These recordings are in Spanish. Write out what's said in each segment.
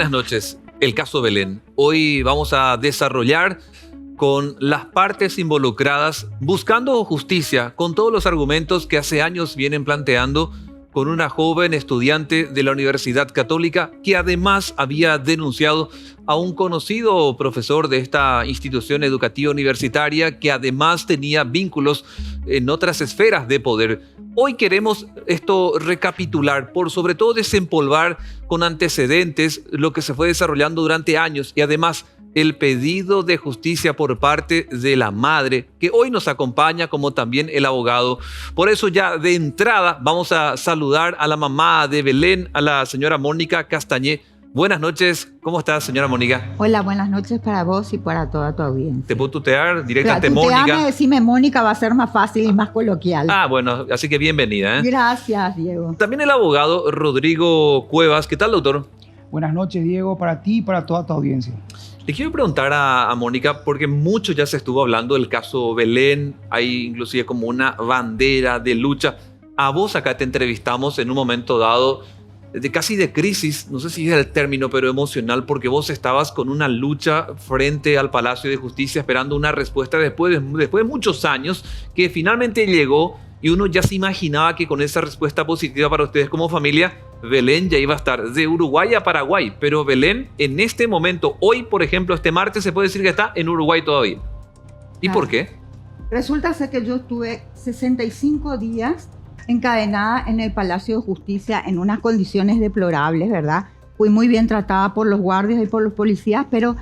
Buenas noches. El caso Belén. Hoy vamos a desarrollar con las partes involucradas, buscando justicia, con todos los argumentos que hace años vienen planteando, con una joven estudiante de la Universidad Católica que además había denunciado a un conocido profesor de esta institución educativa universitaria que además tenía vínculos en otras esferas de poder. Hoy queremos esto recapitular, por sobre todo desempolvar con antecedentes lo que se fue desarrollando durante años y además el pedido de justicia por parte de la madre, que hoy nos acompaña, como también el abogado. Por eso ya de entrada vamos a saludar a la mamá de Belén, a la señora Mónica Castañé. Buenas noches, ¿cómo estás, señora Mónica? Hola, buenas noches para vos y para toda tu audiencia. ¿Te puedo tutear directamente, Tuteame, Mónica? decime Mónica, va a ser más fácil y más coloquial. Ah, bueno, así que bienvenida, ¿eh? Gracias, Diego. También el abogado Rodrigo Cuevas. ¿Qué tal, doctor? Buenas noches, Diego, para ti y para toda tu audiencia. Le quiero preguntar a Mónica, porque mucho ya se estuvo hablando del caso Belén, hay inclusive como una bandera de lucha. A vos acá te entrevistamos en un momento dado de casi de crisis, no sé si es el término, pero emocional, porque vos estabas con una lucha frente al Palacio de Justicia esperando una respuesta después de muchos años que finalmente llegó y uno ya se imaginaba que con esa respuesta positiva para ustedes como familia, Belén ya iba a estar de Uruguay a Paraguay, pero Belén en este momento, hoy por ejemplo, este martes se puede decir que está en Uruguay todavía. ¿Y por qué? Resulta ser que yo estuve 65 días encadenada en el Palacio de Justicia en unas condiciones deplorables, ¿verdad? Fui muy bien tratada por los guardias y por los policías, pero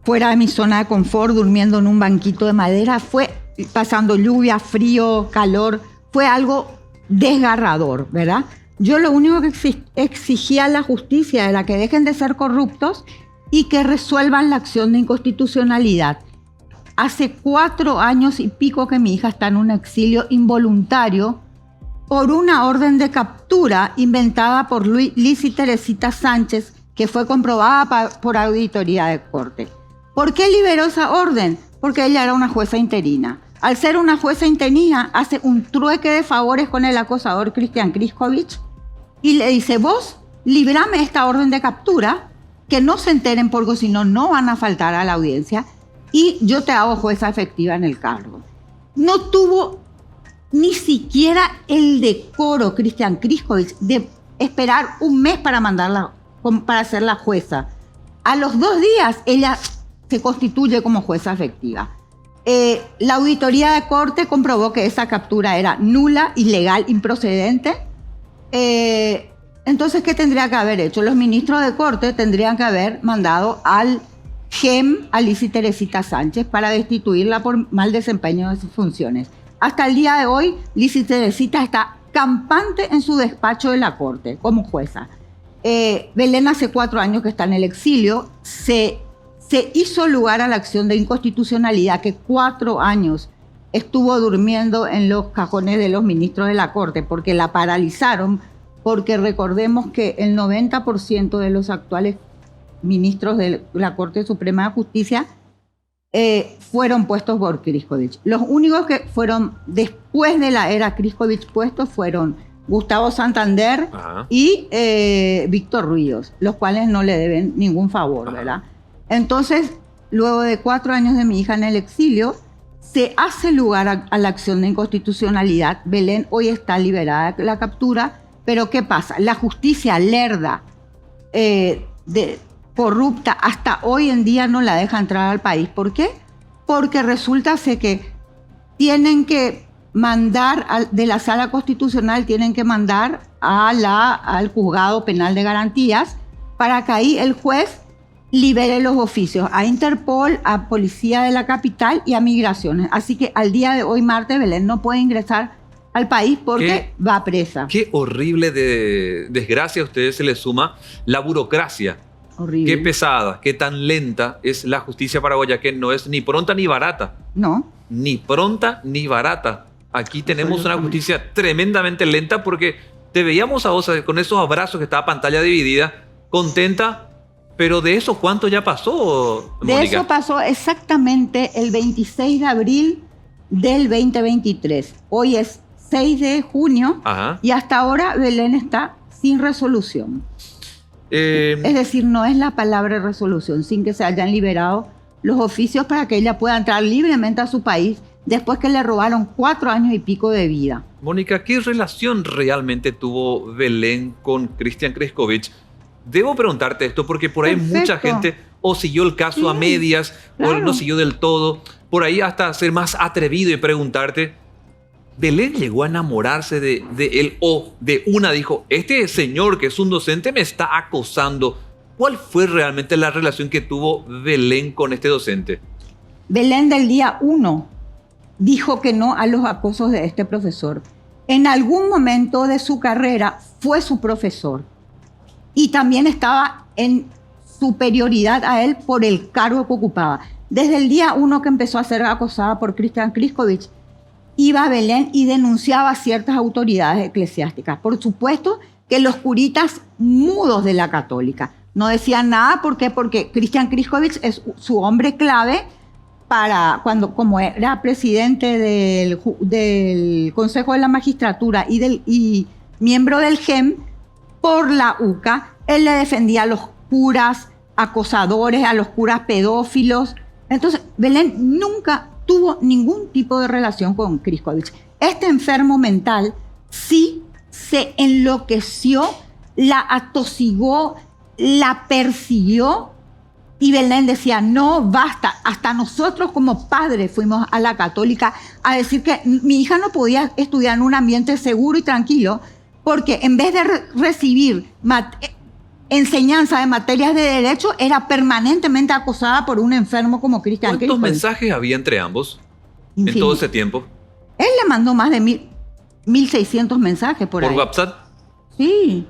fuera de mi zona de confort, durmiendo en un banquito de madera, fue pasando lluvia, frío, calor, fue algo desgarrador, ¿verdad? Yo lo único que exigía a la justicia era que dejen de ser corruptos y que resuelvan la acción de inconstitucionalidad. Hace 4 años y pico que mi hija está en un exilio involuntario por una orden de captura inventada por Liz y Teresita Sánchez, que fue comprobada por auditoría de corte. ¿Por qué liberó esa orden? Porque ella era una jueza interina. Al ser una jueza interina, hace un trueque de favores con el acosador Cristian Kriskovich y le dice, vos librame esta orden de captura, que no se enteren porque si no, no van a faltar a la audiencia y yo te hago jueza efectiva en el cargo. No tuvo ni siquiera el decoro Cristian Kriskovich de esperar un mes para mandarla, para ser la jueza. A los 2 días ella se constituye como jueza efectiva. La auditoría de corte comprobó que esa captura era nula, ilegal, improcedente. Entonces, ¿qué tendría que haber hecho? Los ministros de corte tendrían que haber mandado al GEM, a Liz y Teresita Sánchez, para destituirla por mal desempeño de sus funciones. Hasta el día de hoy, Liz y Teresita está campante en su despacho de la corte como jueza. Belén hace 4 años que está en el exilio. Se hizo lugar a la acción de inconstitucionalidad que 4 años estuvo durmiendo en los cajones de los ministros de la Corte porque la paralizaron, porque recordemos que el 90% de los actuales ministros de la Corte Suprema de Justicia fueron puestos por Kriskovich. Los únicos que fueron después de la era Kriskovich puestos fueron Gustavo Santander y Víctor Ríos, los cuales no le deben ningún favor, ¿verdad? Entonces, luego de 4 años de mi hija en el exilio, se hace lugar a la acción de inconstitucionalidad. Belén hoy está liberada de la captura, pero ¿qué pasa? La justicia lerda, corrupta, hasta hoy en día no la deja entrar al país. ¿Por qué? Porque resulta ser que tienen que mandar, de la Sala Constitucional, tienen que mandar al Juzgado Penal de Garantías para que ahí el juez libere los oficios a Interpol, a Policía de la Capital y a Migraciones. Así que al día de hoy, martes, Belén no puede ingresar al país porque va presa. Qué horrible desgracia a ustedes se les suma la burocracia. Horrible. Qué pesada, qué tan lenta es la justicia paraguaya, que no es ni pronta ni barata. No. Ni pronta ni barata. Aquí tenemos una justicia tremendamente lenta porque te veíamos a vos con esos abrazos que estaba pantalla dividida, contenta. Pero de eso, ¿cuánto ya pasó, Mónica? De eso pasó exactamente el 26 de abril del 2023. Hoy es 6 de junio y hasta ahora Belén está sin resolución. Es decir, no es la palabra resolución, sin que se hayan liberado los oficios para que ella pueda entrar libremente a su país después que le robaron 4 años y pico de vida. Mónica, ¿qué relación realmente tuvo Belén con Cristian Kriskovic? Debo preguntarte esto porque por ahí Perfecto. mucha gente o siguió el caso Sí, a medias o claro. no siguió del todo. Por ahí hasta ser más atrevido y preguntarte, ¿Belén llegó a enamorarse de él o de una dijo, este señor que es un docente me está acosando? ¿Cuál fue realmente la relación que tuvo Belén con este docente? Belén del día 1 dijo que no a los acosos de este profesor. En algún momento de su carrera fue su profesor y también estaba en superioridad a él por el cargo que ocupaba. Desde el día 1 que empezó a ser acosada por Cristian Kriskovic, iba a Belén y denunciaba a ciertas autoridades eclesiásticas. Por supuesto que los curitas mudos de la católica no decían nada. ¿Por qué? Porque Cristian Kriskovic es su hombre clave para cuando, como era presidente del Consejo de la Magistratura y miembro del GEM por la UCA, él le defendía a los curas acosadores, a los curas pedófilos. Entonces, Belén nunca tuvo ningún tipo de relación con Kriskovic. Este enfermo mental sí se enloqueció, la atosigó, la persiguió y Belén decía, no, basta. Hasta nosotros como padres fuimos a la católica a decir que mi hija no podía estudiar en un ambiente seguro y tranquilo porque en vez de recibir enseñanza de materias de derecho, era permanentemente acosada por un enfermo como Cristian ¿Cuántos Kriskovic. mensajes había entre ambos en Infinito. todo ese tiempo? Él le mandó más de 1.600 mensajes por ahí. ¿Por WhatsApp? Sí,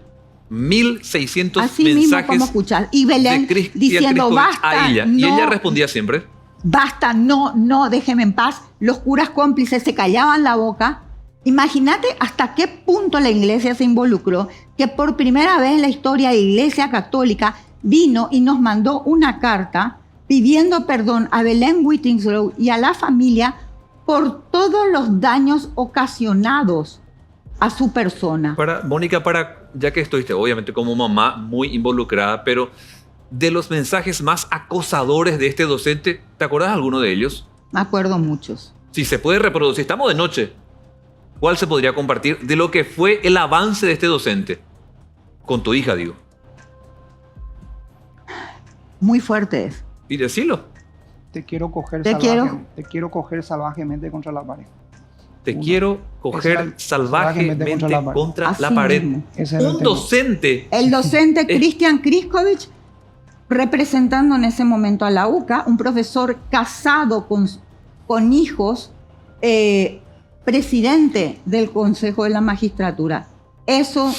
1.600 así mismo mensajes como escuchar. Y Belén de Cristian diciendo, Kriskovic basta, a ella. no, Y ella respondía siempre. basta, no, déjeme en paz. Los curas cómplices se callaban la boca. Imagínate hasta qué punto la iglesia se involucró, que por primera vez en la historia de la Iglesia Católica vino y nos mandó una carta pidiendo perdón a Belén Whittingslow y a la familia por todos los daños ocasionados a su persona. Mónica, ya que estuviste obviamente como mamá muy involucrada, pero de los mensajes más acosadores de este docente, ¿te acuerdas de alguno de ellos? Me acuerdo muchos. Si se puede reproducir, estamos de noche. ¿Cuál se podría compartir de lo que fue el avance de este docente? Con tu hija, digo. Muy fuertes. Y decilo. Te quiero coger Te te quiero coger salvajemente contra la pared. Te Uno. quiero coger Es salvajemente contra Así la pared. mismo. Ese es el Un tema. docente. El docente Cristian Kriskovic, representando en ese momento a la UCA, un profesor casado con hijos, presidente del Consejo de la Magistratura. Eso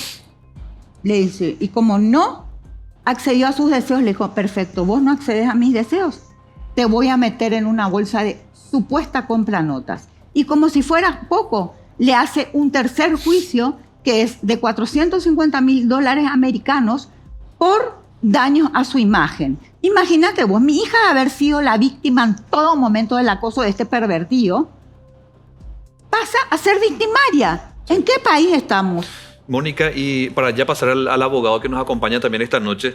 le dice, y como no accedió a sus deseos, le dijo, perfecto, vos no accedes a mis deseos, te voy a meter en una bolsa de supuesta compranotas. Y como si fuera poco, le hace un tercer juicio que es de $450,000 americanos por daños a su imagen. Imagínate vos, mi hija haber sido la víctima en todo momento del acoso de este pervertido, pasa a ser victimaria. ¿En qué país estamos? Mónica, y para ya pasar al abogado que nos acompaña también esta noche,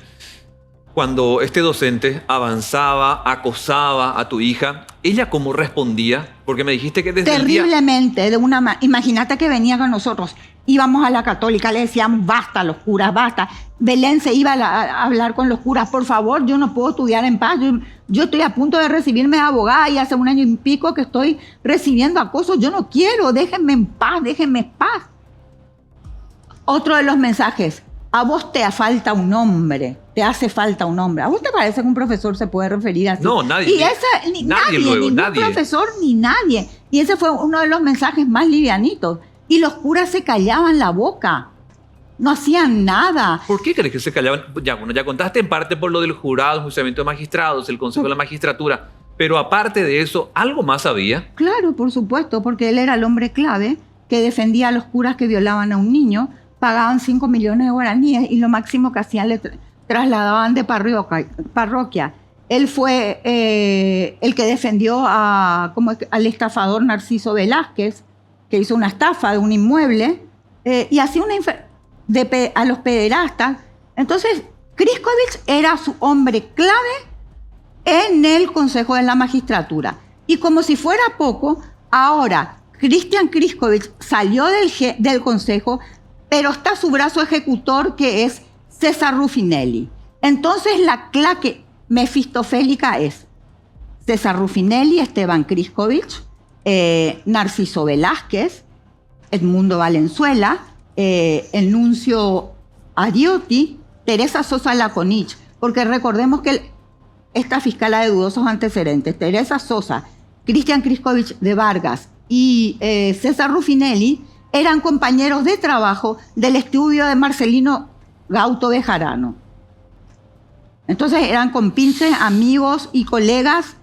cuando este docente avanzaba, acosaba a tu hija, ¿ella cómo respondía? Porque me dijiste que desde el día... Terriblemente, imagínate que venía con nosotros, íbamos a la católica, le decíamos, basta los curas, basta. Belén se iba a hablar con los curas, por favor, yo no puedo estudiar en paz, yo estoy a punto de recibirme de abogada y hace 1 año y pico que estoy recibiendo acoso, yo no quiero, déjenme en paz, déjenme en paz. Otro de los mensajes, a vos te falta un hombre, te hace falta un hombre. ¿A vos te parece que un profesor se puede referir así? No, nadie. Y nadie, ningún profesor ni nadie. Y ese fue uno de los mensajes más livianitos. Y los curas se callaban la boca, no hacían nada. ¿Por qué crees que se callaban? Ya contaste en parte por lo del jurado, juiciamiento de magistrados, el Consejo de la Magistratura, pero aparte de eso, ¿algo más había? Claro, por supuesto, porque él era el hombre clave que defendía a los curas que violaban a un niño, pagaban 5 millones de guaraníes y lo máximo que hacían le trasladaban de parroquia. Él fue el que defendió al estafador Narciso Velázquez, que hizo una estafa de un inmueble, y hacía a los pederastas. Entonces, Kristović era su hombre clave en el Consejo de la Magistratura. Y como si fuera poco, ahora Christian Kristović salió del Consejo, pero está su brazo ejecutor, que es César Ruffinelli. Entonces la claque mefistofélica es César Ruffinelli, Esteban Kristović, Narciso Velázquez, Edmundo Valenzuela, el nuncio Adiotti, Teresa Sosa Laconich, porque recordemos que esta fiscala de dudosos antecedentes, Teresa Sosa, Christian Kristović de Vargas y César Ruffinelli, eran compañeros de trabajo del estudio de Marcelino Gauto Bejarano. Entonces eran compinches, amigos y colegas,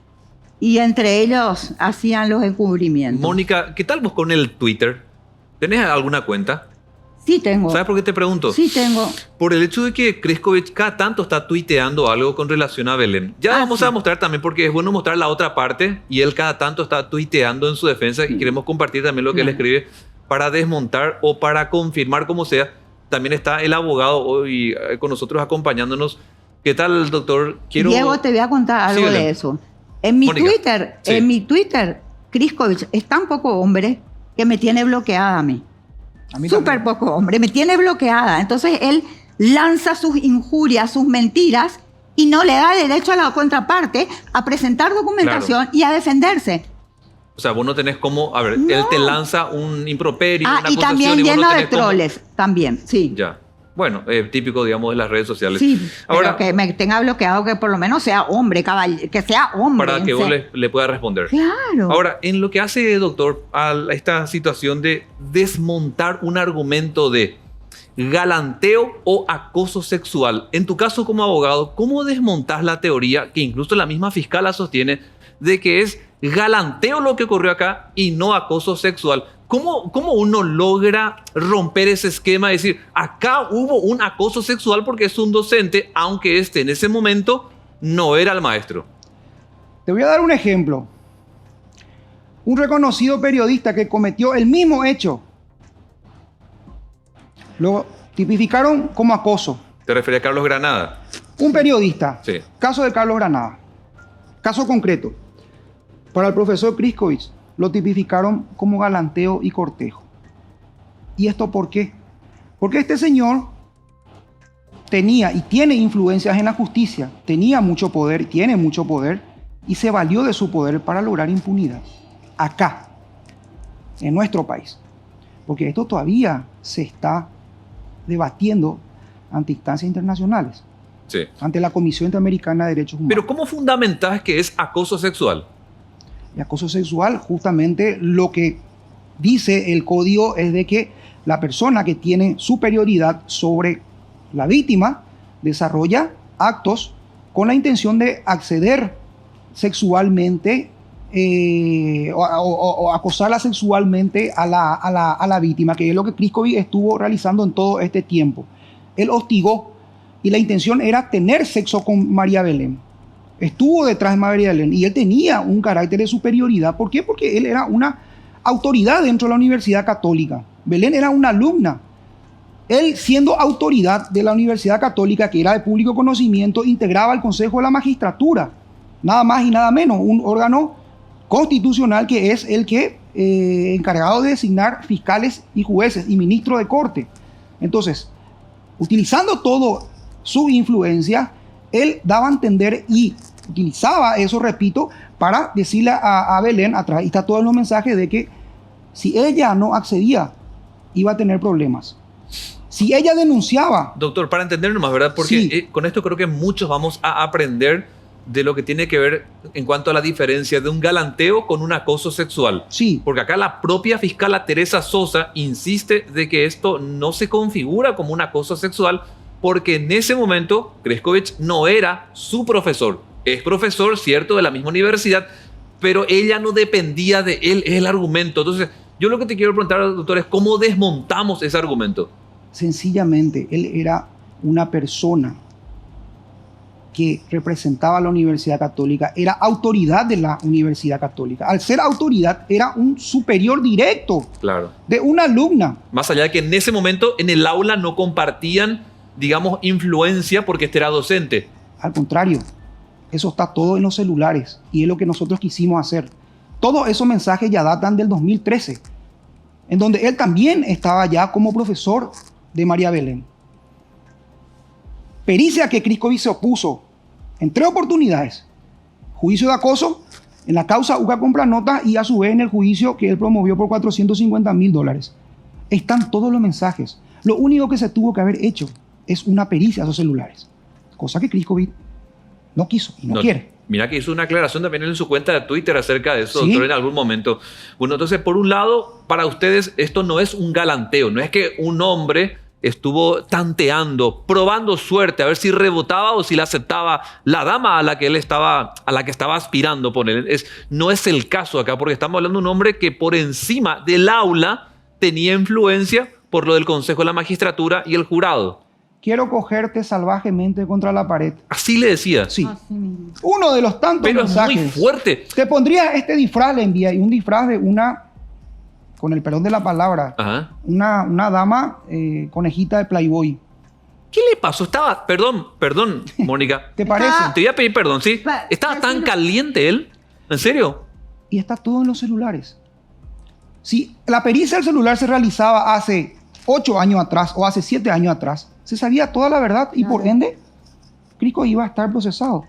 y entre ellos hacían los encubrimientos. Mónica, ¿qué tal vos con el Twitter? ¿Tenés alguna cuenta? Sí tengo. ¿Sabes por qué te pregunto? Sí tengo. Por el hecho de que Kristović cada tanto está tuiteando algo con relación a Belén. Ya vamos a mostrar también, porque es bueno mostrar la otra parte, y él cada tanto está tuiteando en su defensa, y queremos compartir también lo que él escribe para desmontar o para confirmar, como sea. También está el abogado hoy con nosotros acompañándonos. ¿Qué tal, doctor? Diego, te voy a contar algo de eso. En mi Twitter, Kristović es tan poco hombre que me tiene bloqueada a mí. Súper poco hombre, me tiene bloqueada. Entonces él lanza sus injurias, sus mentiras, y no le da derecho a la contraparte a presentar documentación y a defenderse. O sea, vos no tenés cómo... A ver, él te lanza un improperio, una y también lleno de troles, también, sí. Ya. Bueno, típico, digamos, de las redes sociales. Sí, ahora, pero que me tenga bloqueado, que por lo menos sea hombre, que sea hombre. Para que vos le puedas responder. Claro. Ahora, en lo que hace, doctor, a esta situación de desmontar un argumento de galanteo o acoso sexual, en tu caso como abogado, ¿cómo desmontás la teoría que incluso la misma fiscala sostiene de que es galanteo lo que ocurrió acá y no acoso sexual? ¿Cómo uno logra romper ese esquema y decir, acá hubo un acoso sexual porque es un docente, aunque en ese momento no era el maestro? Te voy a dar un ejemplo. Un reconocido periodista que cometió el mismo hecho, lo tipificaron como acoso. ¿Te referías a Carlos Granada? Un periodista. Sí. Caso de Carlos Granada. Caso concreto. Para el profesor Kristović lo tipificaron como galanteo y cortejo. ¿Y esto por qué? Porque este señor tenía y tiene influencias en la justicia, tenía mucho poder y tiene mucho poder, y se valió de su poder para lograr impunidad. Acá, en nuestro país. Porque esto todavía se está debatiendo ante instancias internacionales. Sí. Ante la Comisión Interamericana de Derechos Humanos. Pero ¿cómo fundamentás que es acoso sexual? El acoso sexual, justamente lo que dice el código es de que la persona que tiene superioridad sobre la víctima desarrolla actos con la intención de acceder sexualmente o acosarla sexualmente a la víctima, que es lo que Kristović estuvo realizando en todo este tiempo. Él hostigó y la intención era tener sexo con María Belén. Estuvo detrás de María Belén y él tenía un carácter de superioridad. ¿Por qué? Porque él era una autoridad dentro de la Universidad Católica. Belén era una alumna. Él, siendo autoridad de la Universidad Católica, que era de público conocimiento, integraba el Consejo de la Magistratura. Nada más y nada menos, un órgano constitucional que es el que encargado de designar fiscales y jueces y ministros de corte. Entonces, utilizando todo su influencia, él daba a entender y utilizaba eso, repito, para decirle a Belén, atrás está todos los mensajes de que si ella no accedía, iba a tener problemas. Si ella denunciaba... Doctor, para entenderlo más, ¿verdad? Porque sí, con esto creo que muchos vamos a aprender de lo que tiene que ver en cuanto a la diferencia de un galanteo con un acoso sexual. Sí. Porque acá la propia fiscala Teresa Sosa insiste de que esto no se configura como un acoso sexual porque en ese momento Kristović no era su profesor. Es profesor, cierto, de la misma universidad, pero ella no dependía de él, es el argumento. Entonces, yo lo que te quiero preguntar, doctor, es ¿cómo desmontamos ese argumento? Sencillamente, él era una persona que representaba a la Universidad Católica, era autoridad de la Universidad Católica. Al ser autoridad, era un superior directo, claro, de una alumna. Más allá de que en ese momento en el aula no compartían digamos, influencia porque este era docente. Al contrario, eso está todo en los celulares y es lo que nosotros quisimos hacer. Todos esos mensajes ya datan del 2013, en donde él también estaba ya como profesor de María Belén. Pericia que Kriskovic se opuso en 3 oportunidades. Juicio de acoso en la causa UCA Compra Notas y a su vez en el juicio que él promovió por $450.000. Están todos los mensajes. Lo único que se tuvo que haber hecho es una pericia a esos celulares, cosa que Kriskovic no quiso y no quiere. Mira que hizo una aclaración también en su cuenta de Twitter acerca de eso, ¿Sí? doctor, en algún momento. Bueno, entonces, por un lado, para ustedes esto no es un galanteo, no es que un hombre estuvo tanteando, probando suerte, a ver si rebotaba o si la aceptaba la dama a la que él estaba, a la que estaba aspirando por él. No es el caso acá, porque estamos hablando de un hombre que por encima del aula tenía influencia por lo del Consejo de la Magistratura y el jurado. Quiero cogerte salvajemente contra la pared. Así le decía. Sí. Así mismo. Uno de los tantos Pero mensajes. es muy fuerte. Te pondría este disfraz, le envía, y un disfraz de una, con el perdón de la palabra, Ajá. una dama conejita de Playboy. ¿Qué le pasó? Estaba, perdón, Mónica. ¿Te parece? Te voy a pedir perdón, ¿sí? ¿Estaba tan caliente él? ¿En serio? Y está todo en los celulares. Si la pericia del celular se realizaba hace 8 años atrás o hace 7 años atrás, se sabía toda la verdad y por ende, Kriskovic iba a estar procesado.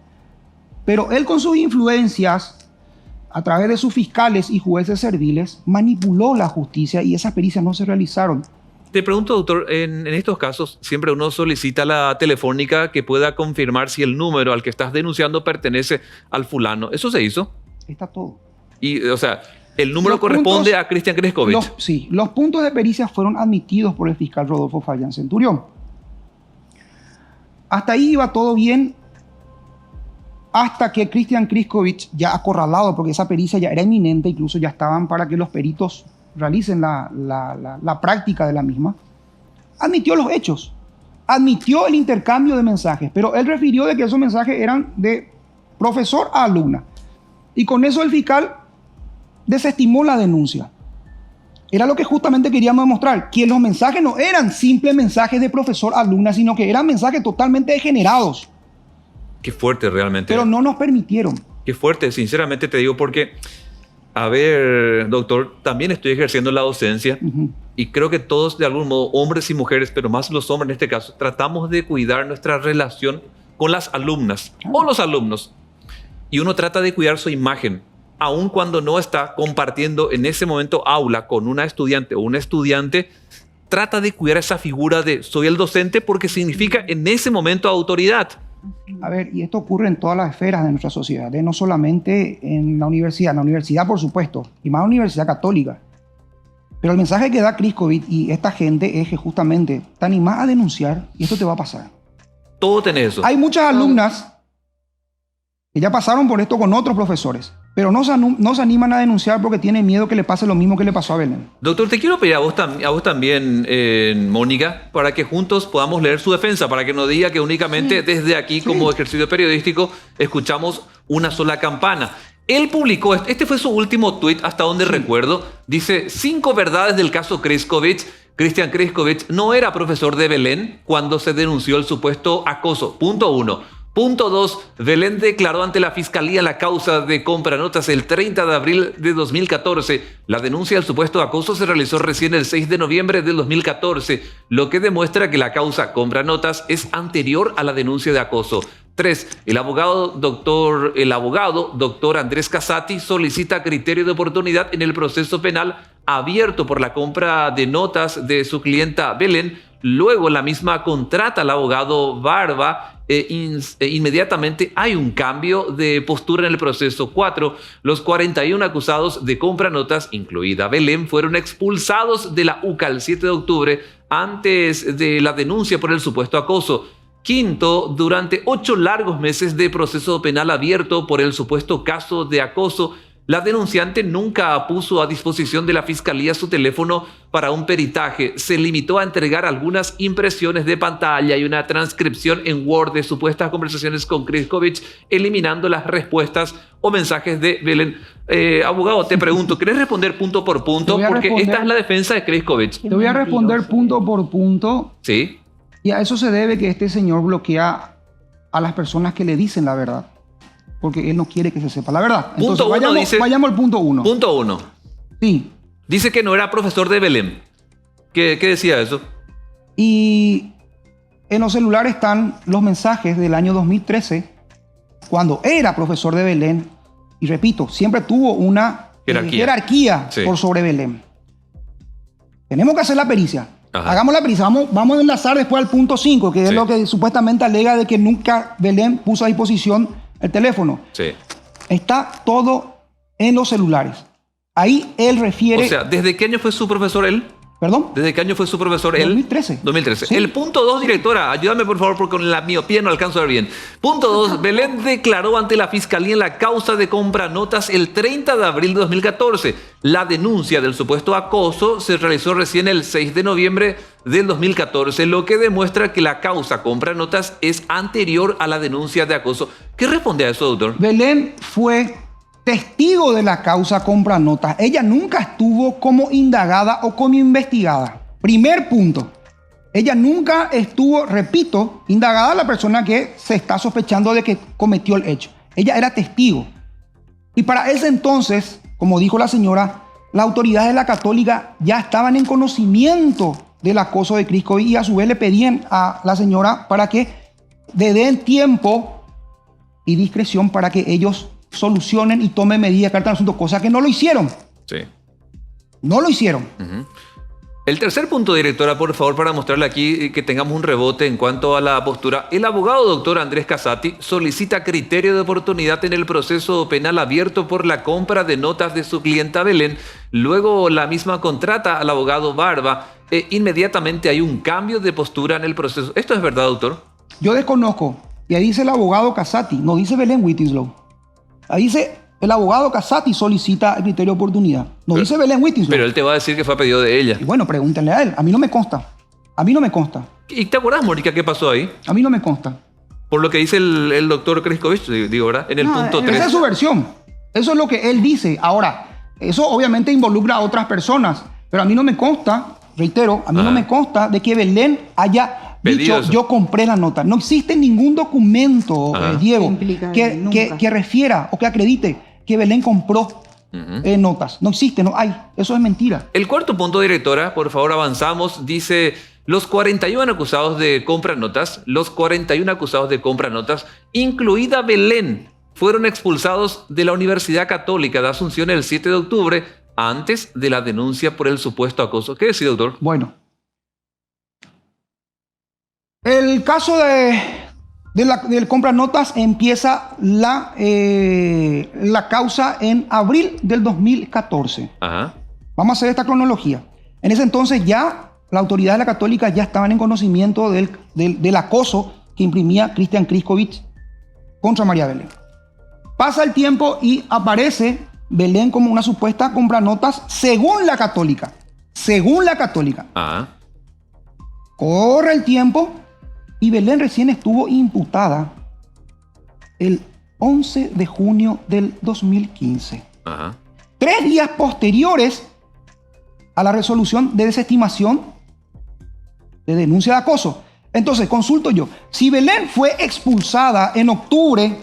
Pero él con sus influencias, a través de sus fiscales y jueces serviles, manipuló la justicia y esas pericias no se realizaron. Te pregunto, doctor, en estos casos siempre uno solicita la telefónica que pueda confirmar si el número al que estás denunciando pertenece al fulano. ¿Eso se hizo? Está todo. Y, o sea, el número Los corresponde puntos- a Cristian Kriskovic. Sí, los puntos de pericia fueron admitidos por el fiscal Rodolfo Fabián Centurión. Hasta ahí iba todo bien, hasta que Cristian Kriskovic, ya acorralado, porque esa pericia ya era inminente, incluso ya estaban para que los peritos realicen la práctica de la misma, admitió los hechos, admitió el intercambio de mensajes, pero él refirió de que esos mensajes eran de profesor a alumna. Y con eso el fiscal desestimó la denuncia. Era lo que justamente queríamos demostrar, que los mensajes no eran simples mensajes de profesor a alumna, sino que eran mensajes totalmente degenerados. Qué fuerte realmente. Pero no nos permitieron. Qué fuerte, sinceramente te digo, porque, a ver, doctor, también estoy ejerciendo la docencia y creo que todos, de algún modo, hombres y mujeres, pero más los hombres en este caso, tratamos de cuidar nuestra relación con las alumnas o los alumnos. Y uno trata de cuidar su imagen, aun cuando no está compartiendo en ese momento aula con una estudiante o un estudiante, trata de cuidar esa figura de soy el docente porque significa en ese momento autoridad. A ver, y esto ocurre en todas las esferas de nuestra sociedad, no solamente en la universidad por supuesto, y más en la universidad católica. Pero el mensaje que da Kriskovic y esta gente es que justamente te animás a denunciar y esto te va a pasar. Todo tenés eso. Hay muchas alumnas que ya pasaron por esto con otros profesores, pero no se animan a denunciar porque tienen miedo que le pase lo mismo que le pasó a Belén. Doctor, te quiero pedir a vos también, Mónica, para que juntos podamos leer su defensa, para que no diga que únicamente desde aquí, como ejercicio periodístico, escuchamos una sola campana. Él publicó, este fue su último tuit, hasta donde recuerdo, dice, 5 verdades del caso Kriskovic. Cristian Kriskovic no era profesor de Belén cuando se denunció el supuesto acoso. Punto 1. Punto 2. Belén declaró ante la Fiscalía la causa de Compranotas el 30 de abril de 2014. La denuncia del supuesto acoso se realizó recién el 6 de noviembre del 2014, lo que demuestra que la causa Compranotas es anterior a la denuncia de acoso. 3. El abogado doctor Andrés Casati solicita criterio de oportunidad en el proceso penal abierto por la compra de notas de su clienta Belén. Luego la misma contrata al abogado Barba. Inmediatamente hay un cambio de postura en el proceso. 4. Los 41 acusados de compranotas, incluida Belén, fueron expulsados de la UCA el 7 de octubre antes de la denuncia por el supuesto acoso. 5. Durante 8 largos meses de proceso penal abierto por el supuesto caso de acoso, la denunciante nunca puso a disposición de la Fiscalía su teléfono para un peritaje. Se limitó a entregar algunas impresiones de pantalla y una transcripción en Word de supuestas conversaciones con Kriskovic, eliminando las respuestas o mensajes de Belén. Abogado, te pregunto, ¿querés responder punto por punto? Porque esta es la defensa de Kriskovic. Te voy a responder punto por punto. Sí. Y a eso se debe que este señor bloquea a las personas que le dicen la verdad, porque él no quiere que se sepa la verdad. Entonces, Punto uno dice... vayamos al punto 1. Punto 1. Sí. Dice que no era profesor de Belén. ¿Qué decía eso? Y en los celulares están los mensajes del año 2013, cuando era profesor de Belén. Y repito, siempre tuvo una jerarquía sí, por sobre Belén. Tenemos que hacer la pericia. Ajá. Hagamos la pericia. Vamos a enlazar después al punto 5, que es Sí, lo que supuestamente alega de que nunca Belén puso a disposición el teléfono. sí. Está todo en los celulares. Ahí él refiere... O sea, ¿desde qué año fue su profesor él? ¿Perdón? ¿Desde qué año fue su profesor él? 2013. 2013. Sí. El punto 2, directora, ayúdame por favor porque con la miopía no alcanzo a ver bien. Punto 2, Belén declaró ante la Fiscalía en la causa de compranotas el 30 de abril de 2014. La denuncia del supuesto acoso se realizó recién el 6 de noviembre del 2014, lo que demuestra que la causa compranotas es anterior a la denuncia de acoso. ¿Qué responde a eso, doctor? Belén fue testigo de la causa compranotas. Ella nunca estuvo como indagada o como investigada. Primer punto. Ella nunca estuvo, repito, indagada la persona que se está sospechando de que cometió el hecho. Ella era testigo. Y para ese entonces, como dijo la señora, las autoridades de la Católica ya estaban en conocimiento del acoso de Crisco y a su vez le pedían a la señora para que le den tiempo y discreción para que ellos solucionen y tomen medidas cartas en el asunto, cosa que no lo hicieron. Sí. No lo hicieron. El tercer punto, directora, por favor, para mostrarle aquí que tengamos un rebote en cuanto a la postura. El abogado doctor Andrés Casati solicita criterio de oportunidad en el proceso penal abierto por la compra de notas de su clienta Belén. Luego la misma contrata al abogado Barba. Inmediatamente hay un cambio de postura en el proceso. ¿Esto es verdad, doctor? Yo desconozco. Y ahí dice el abogado Casati, no dice Belén Whittislow. Ahí dice el abogado Casati solicita el criterio de oportunidad. No dice Belén Whittislow. Pero él te va a decir que fue a pedido de ella. Y bueno, pregúntenle a él. A mí no me consta. A mí no me consta. ¿Y te acuerdas, Mónica, qué pasó ahí? A mí no me consta. Por lo que dice el doctor Kriskovich, digo, ¿verdad? En el punto 3. Esa es su versión. Eso es lo que él dice. Ahora, eso obviamente involucra a otras personas. Pero a mí no me consta, reitero, a mí no me consta de que Belén haya dicho, yo compré la nota. No existe ningún documento, Diego, que refiera o que acredite que Belén compró notas. No existe, no hay. Eso es mentira. El cuarto punto, directora, por favor avanzamos, dice... Los 41 acusados de compranotas, incluida Belén, fueron expulsados de la Universidad Católica de Asunción el 7 de octubre, antes de la denuncia por el supuesto acoso. ¿Qué decía, doctor? Bueno, el caso del compranotas empieza la causa en abril del 2014. Ajá. Vamos a hacer esta cronología. En ese entonces ya las autoridades de la Católica ya estaban en conocimiento del acoso que imprimía Cristian Kriskovich contra María Belén. Pasa el tiempo y aparece Belén como una supuesta compranotas según la Católica. Según la Católica. Ajá. Corre el tiempo y Belén recién estuvo imputada el 11 de junio del 2015. Ajá. 3 días posteriores a la resolución de desestimación de denuncia de acoso. Entonces, consulto yo, si Belén fue expulsada en octubre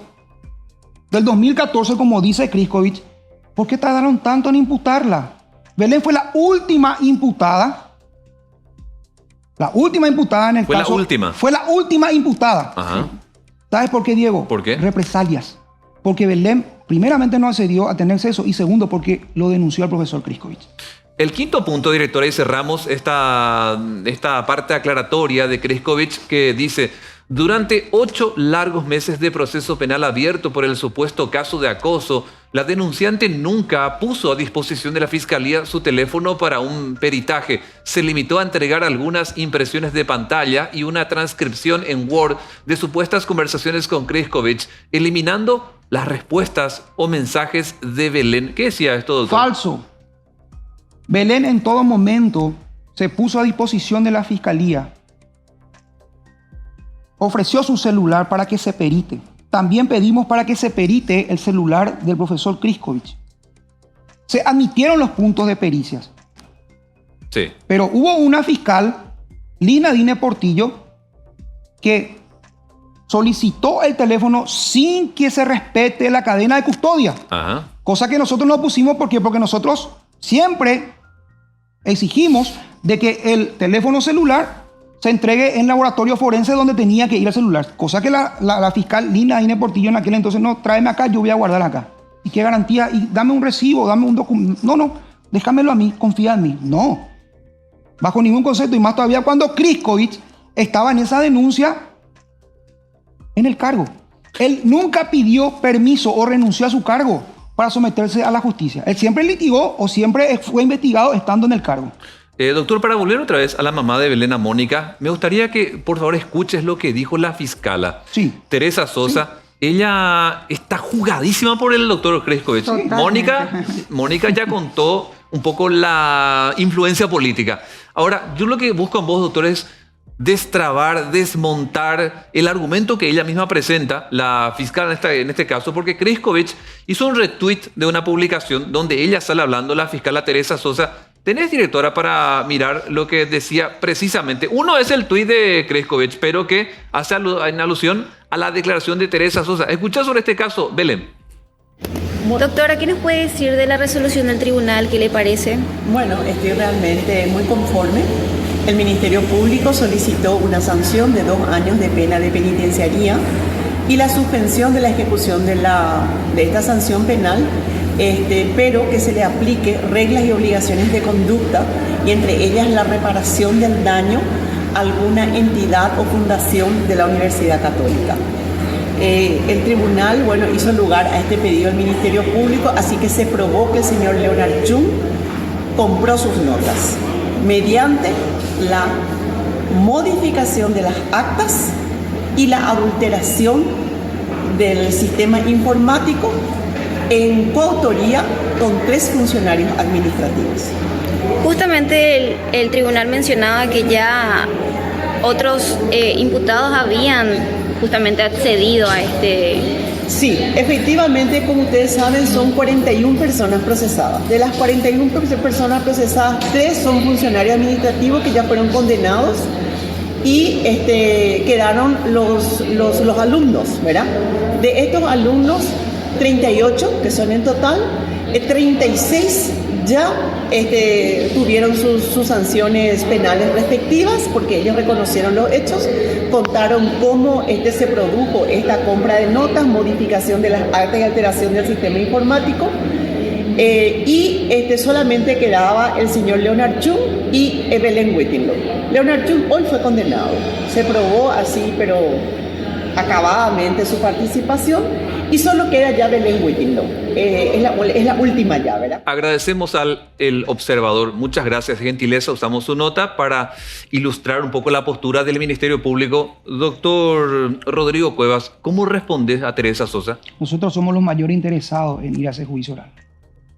del 2014, como dice Kriskovich, ¿por qué tardaron tanto en imputarla? Belén fue la última imputada. La última imputada en el caso. ¿Fue la última? Fue la última imputada. Ajá. ¿Sabes por qué, Diego? ¿Por qué? Represalias. Porque Belén, primeramente, no accedió a tener sexo y segundo, porque lo denunció al profesor Kriskovich. El quinto punto, directora, y cerramos esta parte aclaratoria de Kriskovich que dice: durante 8 largos meses de proceso penal abierto por el supuesto caso de acoso, la denunciante nunca puso a disposición de la Fiscalía su teléfono para un peritaje. Se limitó a entregar algunas impresiones de pantalla y una transcripción en Word de supuestas conversaciones con Kriskovich, eliminando las respuestas o mensajes de Belén. ¿Qué decía esto, doctor? Falso. Belén en todo momento se puso a disposición de la Fiscalía. Ofreció su celular para que se perite. También pedimos para que se perite el celular del profesor Kriskovich. Se admitieron los puntos de pericias. Sí. Pero hubo una fiscal, Lina Dine Portillo, que solicitó el teléfono sin que se respete la cadena de custodia. Ajá. Cosa que nosotros no pusimos porque nosotros siempre exigimos de que el teléfono celular se entregue en laboratorio forense donde tenía que ir el celular. Cosa que la fiscal Lina Ine Portillo en aquel entonces, no, tráeme acá, yo voy a guardar acá. ¿Y qué garantía? Y dame un recibo, dame un documento. No, déjamelo a mí, confía en mí. No, bajo ningún concepto. Y más todavía cuando Kriskovic estaba en esa denuncia en el cargo. Él nunca pidió permiso o renunció a su cargo para someterse a la justicia. Él siempre litigó o siempre fue investigado estando en el cargo. Doctor, para volver otra vez a la mamá de Belén, a Mónica, me gustaría que por favor escuches lo que dijo la fiscala, Sí. Teresa Sosa. Sí. Ella está jugadísima por el doctor Kriskovic. Mónica ya contó un poco la influencia política. Ahora, yo lo que busco en vos, doctor, es destrabar, desmontar el argumento que ella misma presenta, la fiscal en este caso, porque Kriskovic hizo un retweet de una publicación donde ella sale hablando, la fiscala Teresa Sosa. ¿Tenés, directora, para mirar lo que decía precisamente? Uno es el tuit de Kriskovic, pero que hace en alusión a la declaración de Teresa Sosa. Escuchá sobre este caso, Belén. Doctora, ¿qué nos puede decir de la resolución del tribunal? ¿Qué le parece? Bueno, estoy realmente muy conforme. El Ministerio Público solicitó una sanción de 2 años de pena de penitenciaría y la suspensión de la ejecución de esta sanción penal, pero que se le aplique reglas y obligaciones de conducta, y entre ellas la reparación del daño a alguna entidad o fundación de la Universidad Católica. El tribunal, hizo lugar a este pedido del Ministerio Público, así que se probó que el señor Leonard Chung compró sus notas mediante la modificación de las actas y la adulteración del sistema informático en coautoría con 3 funcionarios administrativos. Justamente el tribunal mencionaba que ya otros imputados habían justamente accedido a este... Sí, efectivamente, como ustedes saben, son 41 personas procesadas. De las 41 personas procesadas, 3 son funcionarios administrativos que ya fueron condenados y quedaron los alumnos, ¿verdad? De estos alumnos, 38, que son en total, 36 ya tuvieron sus sanciones penales respectivas porque ellos reconocieron los hechos, contaron cómo se produjo esta compra de notas, modificación de las actas y alteración del sistema informático, y solamente quedaba el señor Leonard Chung y Belén Whittingham. Leonard Chung hoy fue condenado, se probó así, pero acabadamente su participación, y solo queda ya Belén Whittingham. Es la última ya, ¿verdad? Agradecemos al el observador. Muchas gracias, gentileza. Usamos su nota para ilustrar un poco la postura del Ministerio Público. Doctor Rodrigo Cuevas, ¿cómo respondes a Teresa Sosa? Nosotros somos los mayores interesados en ir a ese juicio oral.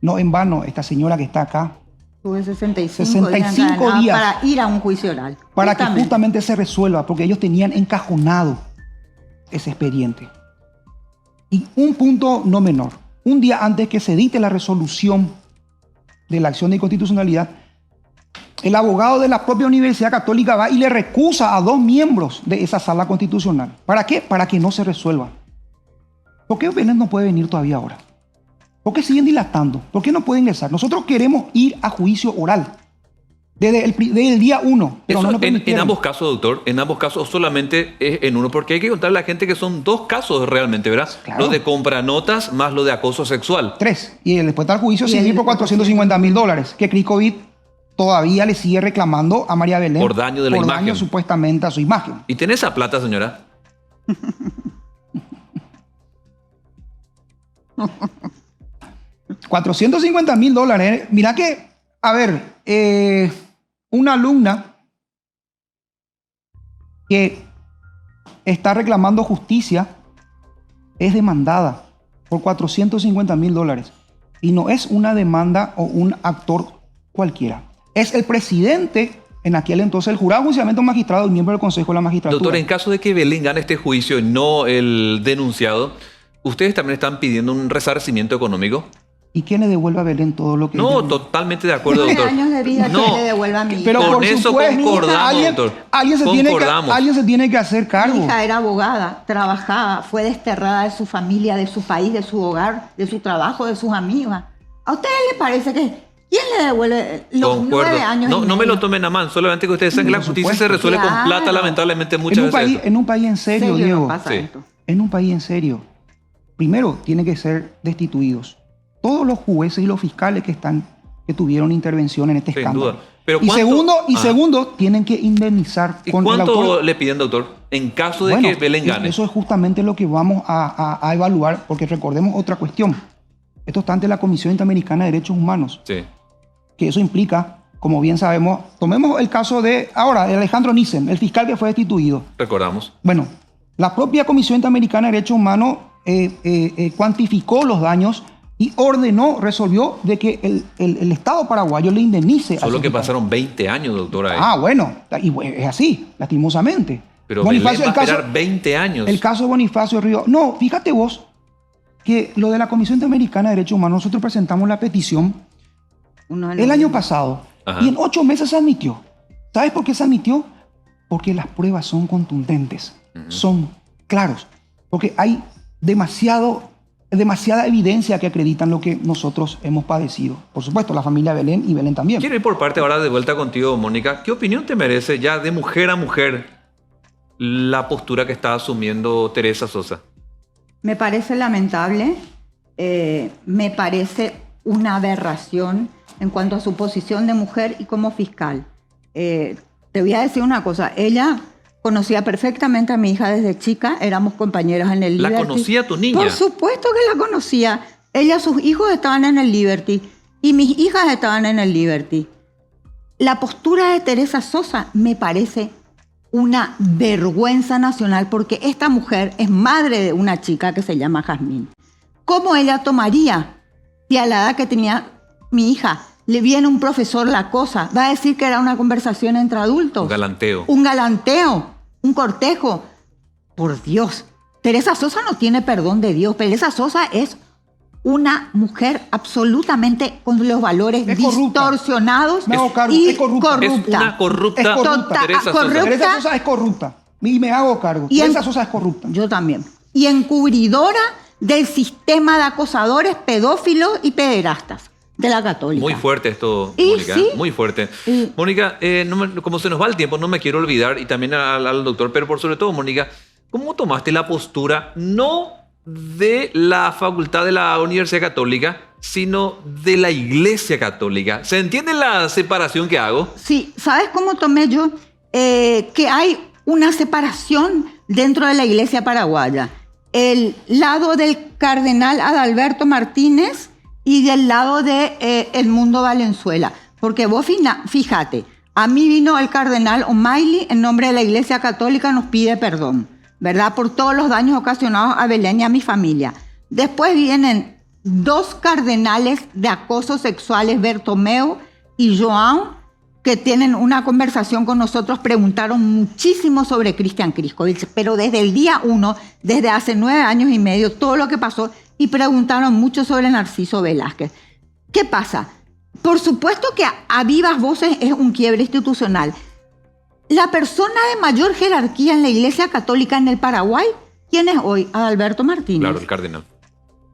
No en vano, esta señora que está acá. Tuve 65 días para ir a un juicio oral. Para que justamente se resuelva, porque ellos tenían encajonado ese expediente. Y un punto no menor, un día antes que se dicte la resolución de la acción de inconstitucionalidad, el abogado de la propia Universidad Católica va y le recusa a 2 miembros de esa sala constitucional. ¿Para qué? Para que no se resuelva. ¿Por qué Belén no puede venir todavía ahora? ¿Por qué siguen dilatando? ¿Por qué no puede ingresar? Nosotros queremos ir a juicio oral. Desde el día 1. Pero eso, no en ambos casos, doctor, en ambos casos solamente es en uno, porque hay que contarle a la gente que son 2 casos realmente, ¿verdad? Claro. Lo de compra notas más lo de acoso sexual. 3. Y después está el juicio civil por $450,000, que Kriskovic todavía le sigue reclamando a María Belén. Por daño de la imagen. Por daño supuestamente a su imagen. ¿Y tiene esa plata, señora? $450,000. Mira que, a ver, una alumna que está reclamando justicia es demandada por $450,000. Y no es una demanda o un actor cualquiera. Es el presidente, en aquel entonces, el jurado de enjuiciamiento magistrado y miembro del Consejo de la Magistratura. Doctor, en caso de que Belén gane este juicio y no el denunciado, ¿ustedes también están pidiendo un resarcimiento económico? ¿Y quién le devuelve a Belén todo lo que No, ella- totalmente de acuerdo, 9 doctor. años de vida No, que le devuelva a mi hija. Pero con por eso supuesto, concordamos, doctor. alguien se tiene que hacer Mi cargo. hija era abogada, trabajaba, fue desterrada de su familia, de su país, de su hogar, de su trabajo, de sus amigas. ¿A ustedes les parece que quién le devuelve los 9 años? No, y no me medio? lo tomen a mal, solamente que ustedes saben que la Por justicia se supuesto. resuelve con plata, Claro. lamentablemente, muchas veces. En un país en serio, ¿En serio Diego. no pasa Sí. esto? En un país en serio. Primero, tienen que ser destituidos todos los jueces y los fiscales que tuvieron intervención en este Sin escándalo. duda. Pero Y ¿cuánto? segundo, tienen que indemnizar ¿Y con el cuánto autor. le piden, doctor, en caso de Bueno, que Belén gane? eso es justamente lo que vamos a evaluar, porque recordemos otra cuestión. Esto está ante la Comisión Interamericana de Derechos Humanos, Sí. que eso implica, como bien sabemos, tomemos el caso de Alejandro Nissen, el fiscal que fue destituido. Recordamos. Bueno, la propia Comisión Interamericana de Derechos Humanos cuantificó los daños y resolvió de que el Estado paraguayo le indemnice. al Solo que fiscal. pasaron 20 años, doctor, ahí. Bueno, es así, lastimosamente. Pero Bonifacio, Belén va a esperar 20 años. el caso de Bonifacio Río. No, fíjate vos que lo de la Comisión Interamericana de Derechos Humanos, nosotros presentamos la petición el año pasado Ajá. y en 8 meses se admitió. ¿Sabes por qué se admitió? Porque las pruebas son contundentes, son claros, porque hay demasiada evidencia que acreditan lo que nosotros hemos padecido. Por supuesto, la familia Belén y Belén también. Quiero ir por parte ahora de vuelta contigo, Mónica. ¿Qué opinión te merece ya de mujer a mujer la postura que está asumiendo Teresa Sosa? Me parece lamentable, me parece una aberración en cuanto a su posición de mujer y como fiscal. Te voy a decir una cosa, ella conocía perfectamente a mi hija desde chica, éramos compañeros en el ¿La Liberty. conocía tu niña? Por supuesto que la conocía. Ella, sus hijos estaban en el Liberty y mis hijas estaban en el Liberty. La postura de Teresa Sosa me parece una vergüenza nacional porque esta mujer es madre de una chica que se llama Jazmín. ¿Cómo ella tomaría si a la edad que tenía mi hija le viene un profesor la cosa? Va a decir que era una conversación entre adultos. Un galanteo. Un galanteo, un cortejo. Por Dios, Teresa Sosa no tiene perdón de Dios. Teresa Sosa es una mujer absolutamente con los valores Es corrupta. distorsionados Me hago cargo, y es corrupta. Es una corrupta, Es corrupta. Teresa Sosa. Corrupta. Teresa Sosa es corrupta. Y me hago cargo. Y Teresa en- Sosa es corrupta. Yo también. Y encubridora del sistema de acosadores, pedófilos y pederastas de la Católica. Muy fuerte esto, Y Mónica. sí. Muy fuerte. Y- Mónica, como se nos va el tiempo, no me quiero olvidar, y también al doctor, pero por sobre todo, Mónica, ¿cómo tomaste la postura no de la facultad de la Universidad Católica, sino de la Iglesia Católica? ¿Se entiende la separación que hago? Sí, ¿sabes cómo tomé yo? Que hay una separación dentro de la iglesia paraguaya. El lado del cardenal Adalberto Martínez y del lado de Edmundo Valenzuela. Porque vos fíjate, a mí vino el cardenal O'Malley en nombre de la iglesia católica, nos pide perdón, ¿verdad? Por todos los daños ocasionados a Belén y a mi familia. Después vienen 2 cardenales de acoso sexuales, Bertomeu y Joan, que tienen una conversación con nosotros, preguntaron muchísimo sobre Cristian Criscovich, pero desde el día 1, desde hace 9 años y medio, todo lo que pasó, y preguntaron mucho sobre Narciso Velázquez. ¿Qué pasa? Por supuesto que a vivas voces es un quiebre institucional. La persona de mayor jerarquía en la Iglesia Católica en el Paraguay, ¿quién es hoy? Adalberto Martínez. Claro, el cardenal.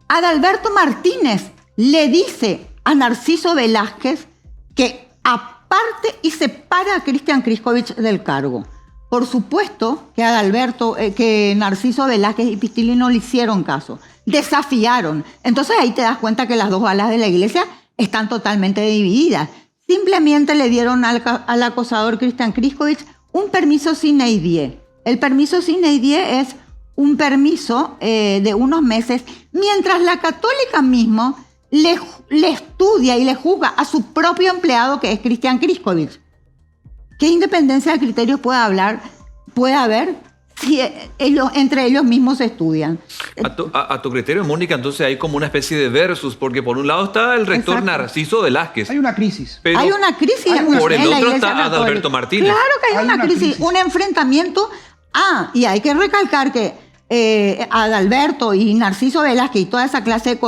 Adalberto Martínez le dice a Narciso Velázquez que aparte y separa a Cristian Criscovich del cargo. Por supuesto que que Narciso Velázquez y Pistilli no le hicieron caso, desafiaron. Entonces ahí te das cuenta que las 2 alas de la iglesia están totalmente divididas. Simplemente le dieron al acosador Cristian Criscovich un permiso sine die. El permiso sine die es un permiso de unos meses, mientras la católica mismo le estudia y le juzga a su propio empleado, que es Cristian Criscovich. ¿Qué independencia de criterios puede haber si entre ellos mismos se estudian? A tu criterio, Mónica, entonces hay como una especie de versus, porque por un lado está el rector Exacto. Narciso Velázquez. Hay una crisis. pero Hay una crisis por el en la otro Iglesia está Católica. Adalberto Martínez. Claro que hay Hay una una crisis, crisis. un enfrentamiento. Y hay que recalcar que Adalberto y Narciso Velázquez y toda esa clase de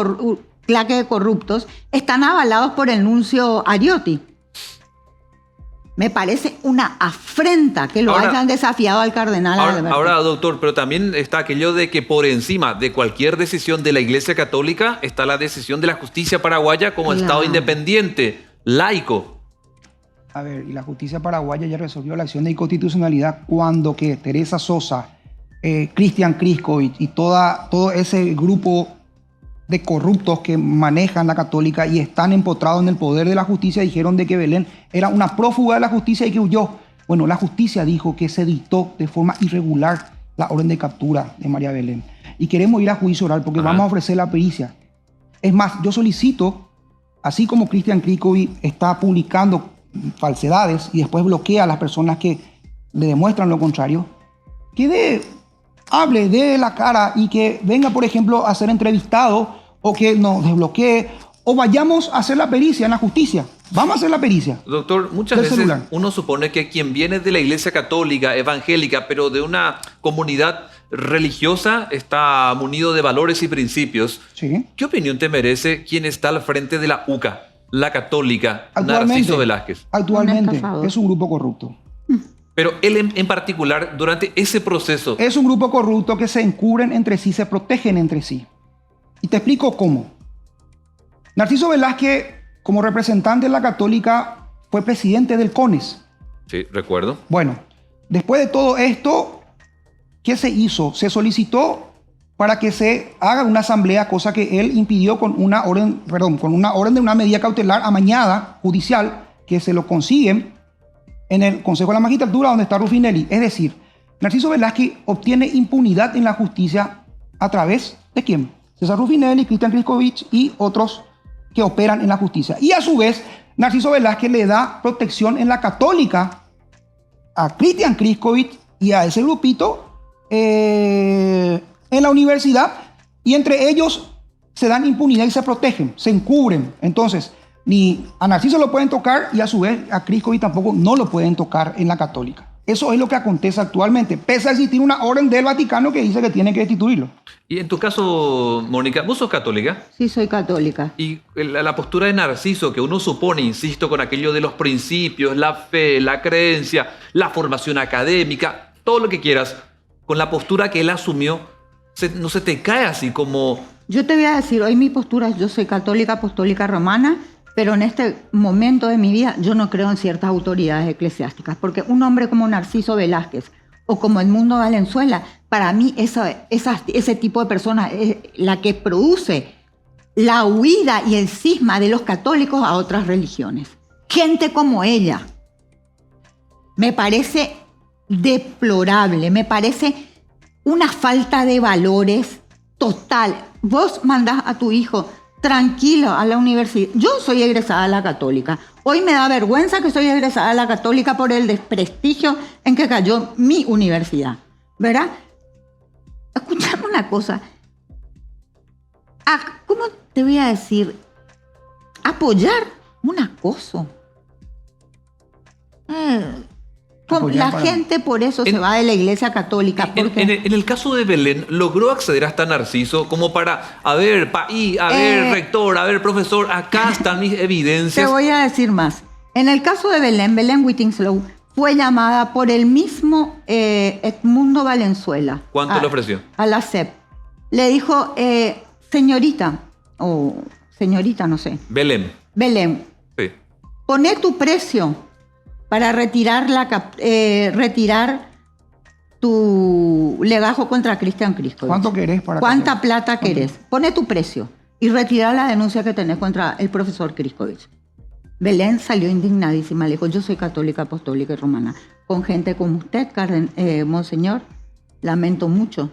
claque de corruptos, están avalados por el nuncio Ariotti. Me parece una afrenta que lo hayan desafiado al cardenal Alberto. Ahora, doctor, pero también está aquello de que por encima de cualquier decisión de la Iglesia Católica está la decisión de la justicia paraguaya como Estado independiente, laico. A ver, y la justicia paraguaya ya resolvió la acción de inconstitucionalidad cuando que Teresa Sosa, Cristian Kriskovic y todo ese grupo de corruptos que manejan la católica y están empotrados en el poder de la justicia dijeron de que Belén era una prófuga de la justicia y que huyó. Bueno, la justicia dijo que se dictó de forma irregular la orden de captura de María Belén. Y queremos ir a juicio oral porque vamos a ofrecer la pericia. Es más, yo solicito, así como Cristian Kriskovic está publicando falsedades y después bloquea a las personas que le demuestran lo contrario, que hable de la cara y que venga, por ejemplo, a ser entrevistado o que nos desbloquee o vayamos a hacer la pericia en la justicia. Vamos a hacer la pericia. Doctor, muchas veces uno supone que quien viene de la Iglesia Católica, evangélica, pero de una comunidad religiosa, está munido de valores y principios. Sí. ¿Qué opinión te merece quien está al frente de la UCA, la católica, Narciso Velázquez? Actualmente es un grupo corrupto. Pero él en particular, durante ese proceso... Es un grupo corrupto que se encubren entre sí, se protegen entre sí. Y te explico cómo. Narciso Velázquez, como representante de la católica, fue presidente del CONES. Sí, recuerdo. Bueno, después de todo esto, ¿qué se hizo? Se solicitó para que se haga una asamblea, cosa que él impidió con una orden de una medida cautelar amañada, judicial, que se lo consiguen en el Consejo de la Magistratura, donde está Rufinelli. Es decir, Narciso Velázquez obtiene impunidad en la justicia a través de ¿quién? César Rufinelli, Cristian Kriskovic y otros que operan en la justicia. Y a su vez, Narciso Velázquez le da protección en la católica a Cristian Kriskovic y a ese grupito en la universidad, y entre ellos se dan impunidad y se protegen, se encubren. Entonces, ni a Narciso lo pueden tocar y a su vez a Kriskovic tampoco no lo pueden tocar en la católica. Eso es lo que acontece actualmente, pese a existir una orden del Vaticano que dice que tiene que destituirlo. Y en tu caso, Mónica, ¿vos sos católica? Sí, soy católica. Y la postura de Narciso, que uno supone, insisto, con aquello de los principios, la fe, la creencia, la formación académica, todo lo que quieras, con la postura que él asumió, no se te cae así como... Yo te voy a decir, hoy mi postura es: yo soy católica apostólica romana, pero en este momento de mi vida yo no creo en ciertas autoridades eclesiásticas, porque un hombre como Narciso Velázquez o como Edmundo Valenzuela, para mí ese tipo de personas es la que produce la huida y el cisma de los católicos a otras religiones. Gente como ella me parece deplorable, me parece una falta de valores total. Vos mandás a tu hijo tranquilo a la universidad. Yo soy egresada a la católica. Hoy me da vergüenza que soy egresada a la católica por el desprestigio en que cayó mi universidad, ¿verdad? Escuchame una cosa. ¿Cómo te voy a decir? Apoyar un acoso. La gente por eso se va de la Iglesia Católica. Porque... En el caso de Belén, ¿logró acceder hasta Narciso como para, rector, profesor, acá están mis evidencias? Te voy a decir más. En el caso de Belén Whittingslow fue llamada por el mismo Edmundo Valenzuela. ¿Cuánto le ofreció? A la SEP. Le dijo, señorita, o señorita, no sé. Belén. Sí. Poné tu precio para retirar tu legajo contra Cristian Kriskovic. ¿Cuánto querés? ¿Cuánta plata querés? Pone tu precio y retira la denuncia que tenés contra el profesor Kriskovic. Belén salió indignadísima. Le dijo: yo soy católica, apostólica y romana. Con gente como usted, monseñor, lamento mucho.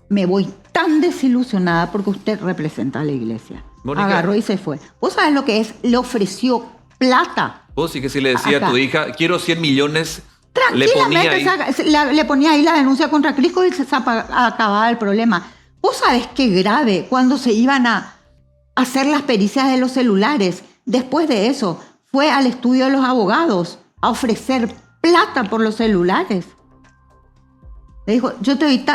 Me voy tan desilusionada porque usted representa a la iglesia. Mónica, agarró y se fue. ¿Vos sabés lo que es? Le ofreció plata. Vos sí que si le decía a tu hija, quiero 100 millones, tranquilamente le ponía ahí la denuncia contra Kriskovic y se acababa el problema. Vos sabés qué grave cuando se iban a hacer las pericias de los celulares. Después de eso, fue al estudio de los abogados a ofrecer plata por los celulares. Le dijo: yo te doy...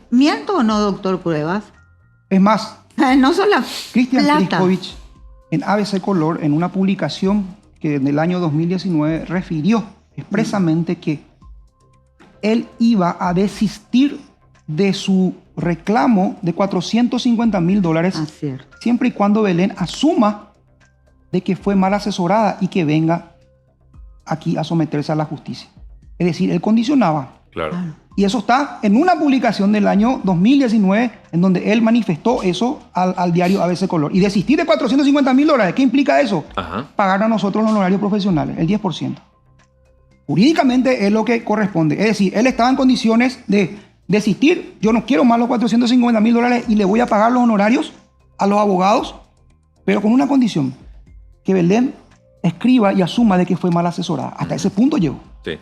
¿Miento o no, doctor Cuevas? Es más, No solo Cristian plata. Kriskovich, en ABC Color, en una publicación que en el año 2019 refirió expresamente que él iba a desistir de su reclamo de $450,000 Ah, cierto. siempre y cuando Belén asuma de que fue mal asesorada y que venga aquí a someterse a la justicia. Es decir, él condicionaba. Claro. Claro. Y eso está en una publicación del año 2019 en donde él manifestó eso al diario ABC Color. Y desistir de $450,000, ¿qué implica eso? Ajá. Pagar a nosotros los honorarios profesionales, el 10%. Jurídicamente es lo que corresponde. Es decir, él estaba en condiciones de desistir. Yo no quiero más los $450,000 y le voy a pagar los honorarios a los abogados, pero con una condición, que Belén escriba y asuma de que fue mal asesorada. Hasta ese punto llegó. Sí.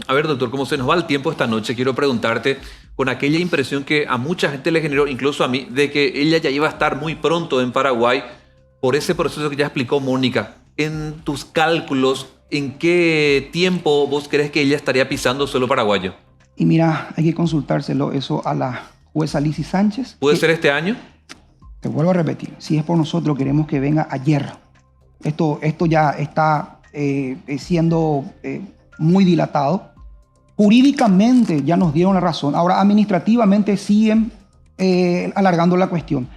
A ver, doctor, como se nos va el tiempo esta noche, quiero preguntarte, con aquella impresión que a mucha gente le generó, incluso a mí, de que ella ya iba a estar muy pronto en Paraguay, por ese proceso que ya explicó Mónica, en tus cálculos, ¿en qué tiempo vos crees que ella estaría pisando suelo paraguayo? Y mira, hay que consultárselo eso a la jueza Lizzy Sánchez. ¿Puede que, ser este año? te vuelvo a repetir, si es por nosotros, queremos que venga ayer. Esto ya está siendo muy dilatado. Jurídicamente ya nos dieron la razón. Ahora, administrativamente siguen alargando la cuestión.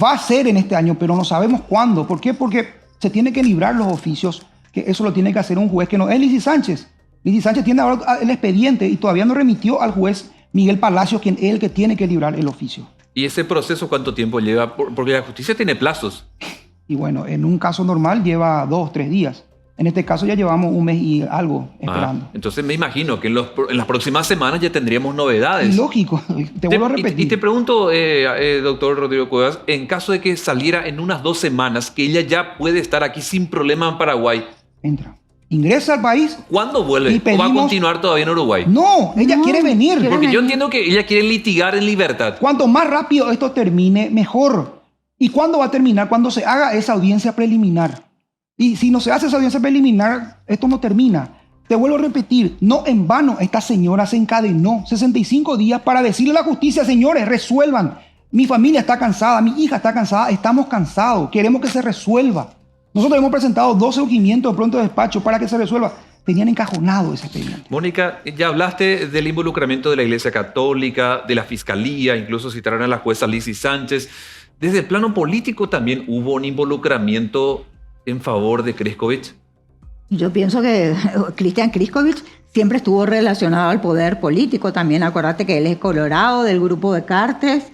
Va a ser en este año, pero no sabemos cuándo. ¿Por qué? Porque se tiene que librar los oficios, que eso lo tiene que hacer un juez que no es Lizzy Sánchez. Lizzy Sánchez tiene ahora el expediente y todavía no remitió al juez Miguel Palacios, quien es el que tiene que librar el oficio. ¿Y ese proceso cuánto tiempo lleva? Porque la justicia tiene plazos. Y bueno, en un caso normal lleva 2 o 3 días. En este caso ya llevamos 1 mes y algo esperando. Entonces me imagino que en las próximas semanas ya tendríamos novedades. Y lógico, te vuelvo a repetir. Y te pregunto, doctor Rodrigo Cuevas, en caso de que saliera en unas 2 semanas, que ella ya puede estar aquí sin problema en Paraguay, Entra. Ingresa al país. ¿cuándo vuelve? Y ¿O va a pedimos- continuar todavía en Uruguay? No, ella No, quiere venir. quiere Porque yo venir. entiendo que ella quiere litigar en libertad. Cuanto más rápido esto termine, mejor. ¿Y cuándo va a terminar? Cuando se haga esa audiencia preliminar. Y si no se hace esa audiencia preliminar, esto no termina. Te vuelvo a repetir, no en vano esta señora se encadenó 65 días para decirle a la justicia, señores, resuelvan. Mi familia está cansada, mi hija está cansada, estamos cansados, queremos que se resuelva. Nosotros hemos presentado 12 requerimientos de pronto despacho para que se resuelva. Tenían encajonado ese expediente. Mónica, ya hablaste del involucramiento de la Iglesia Católica, de la Fiscalía, incluso citaron a la jueza Lizzy Sánchez. Desde el plano político también hubo un involucramiento en favor de Kriskovich. Yo pienso que Cristian Kriskovich siempre estuvo relacionado al poder político también. Acuérdate que él es colorado del grupo de Cartes.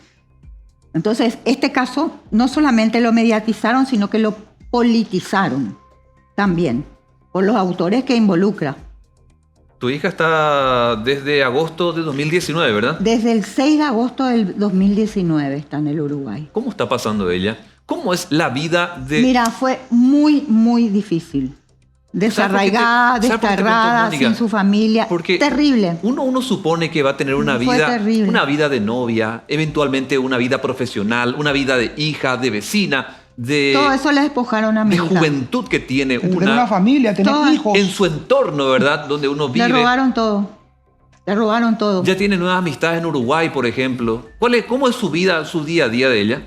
Entonces, este caso no solamente lo mediatizaron, sino que lo politizaron también por los autores que involucra. Tu hija está desde agosto de 2019, ¿verdad? Desde el 6 de agosto del 2019 está en el Uruguay. ¿Cómo está pasando ella? ¿Cómo es la vida de... Mira, fue muy, muy difícil. Desarraigada, ¿Sabes por qué te desterrada, pregunto, Mónica? sin su familia. Porque Terrible. uno supone que va a tener una Fue terrible. vida de novia, eventualmente una vida profesional, una vida de hija, de vecina, de, Todo eso le despojaron a mi de hija. juventud que tiene Tener una familia, tener Todo. hijos. en su entorno, ¿verdad? Donde uno Le vive. robaron todo. Le robaron todo. Ya tiene nuevas amistades en Uruguay, por ejemplo. ¿Cómo es su vida, su día a día de ella?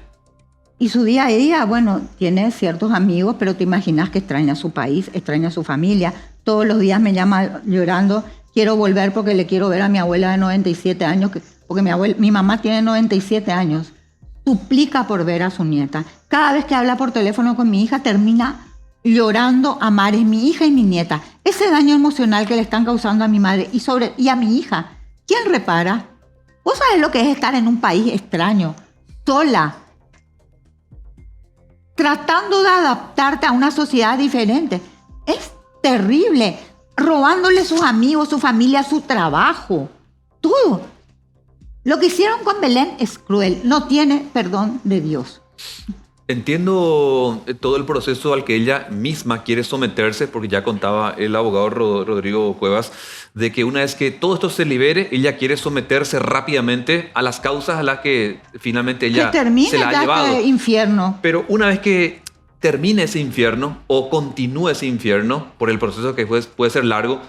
Y su día a día, bueno, tiene ciertos amigos, pero te imaginas que extraña su país, extraña su familia. Todos los días me llama llorando, quiero volver porque le quiero ver a mi abuela de 97 años, porque mi mamá tiene 97 años. Suplica por ver a su nieta. Cada vez que habla por teléfono con mi hija, termina llorando a mares, mi hija y mi nieta. Ese daño emocional que le están causando a mi madre y a mi hija, ¿quién repara? ¿Vos sabés lo que es estar en un país extraño, sola, tratando de adaptarte a una sociedad diferente? Es terrible, robándole sus amigos, su familia, su trabajo, todo. Lo que hicieron con Belén es cruel, no tiene perdón de Dios. Entiendo todo el proceso al que ella misma quiere someterse, porque ya contaba el abogado Rodrigo Cuevas, de que una vez que todo esto se libere, ella quiere someterse rápidamente a las causas a las que finalmente ella Que termine se la ha ya llevado. este infierno. Pero una vez que termine ese infierno o continúe ese infierno por el proceso que puede ser largo,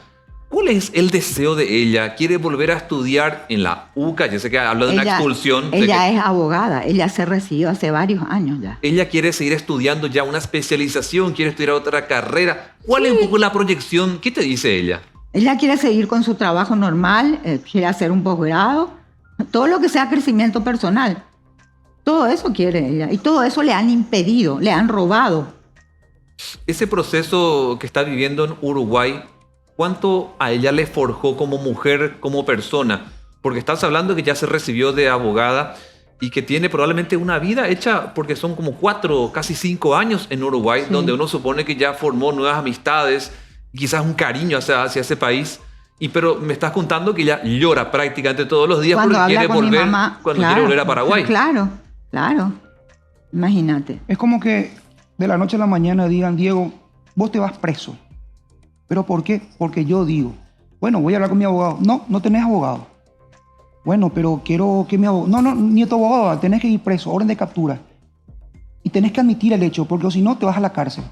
¿Cuál es el deseo de ella? ¿Quiere volver a estudiar en la UCA? Yo sé que habla de una expulsión. Ella es abogada, ella se recibió hace varios años ya. Ella quiere seguir estudiando ya una especialización, quiere estudiar otra carrera. ¿Cuál es un poco la proyección? ¿Qué te dice ella? Ella quiere seguir con su trabajo normal, quiere hacer un posgrado, todo lo que sea crecimiento personal. Todo eso quiere ella y todo eso le han impedido, le han robado. Ese proceso que está viviendo en Uruguay, ¿cuánto a ella le forjó como mujer, como persona? Porque estás hablando que ya se recibió de abogada y que tiene probablemente una vida hecha, porque son como 4, casi 5 años en Uruguay, Sí. donde uno supone que ya formó nuevas amistades, quizás un cariño hacia ese país. Pero me estás contando que ella llora prácticamente todos los días Cuando porque habla quiere con mi volver, mamá, cuando claro, quiere volver a Paraguay. Claro, claro. Imagínate. Es como que de la noche a la mañana digan, Diego, vos te vas preso. ¿Pero por qué? Porque yo digo, bueno, voy a hablar con mi abogado. No, no tenés abogado. Bueno, pero quiero que mi abogado... No, ni tu abogado, tenés que ir preso, orden de captura. Y tenés que admitir el hecho, porque si no te vas a la cárcel.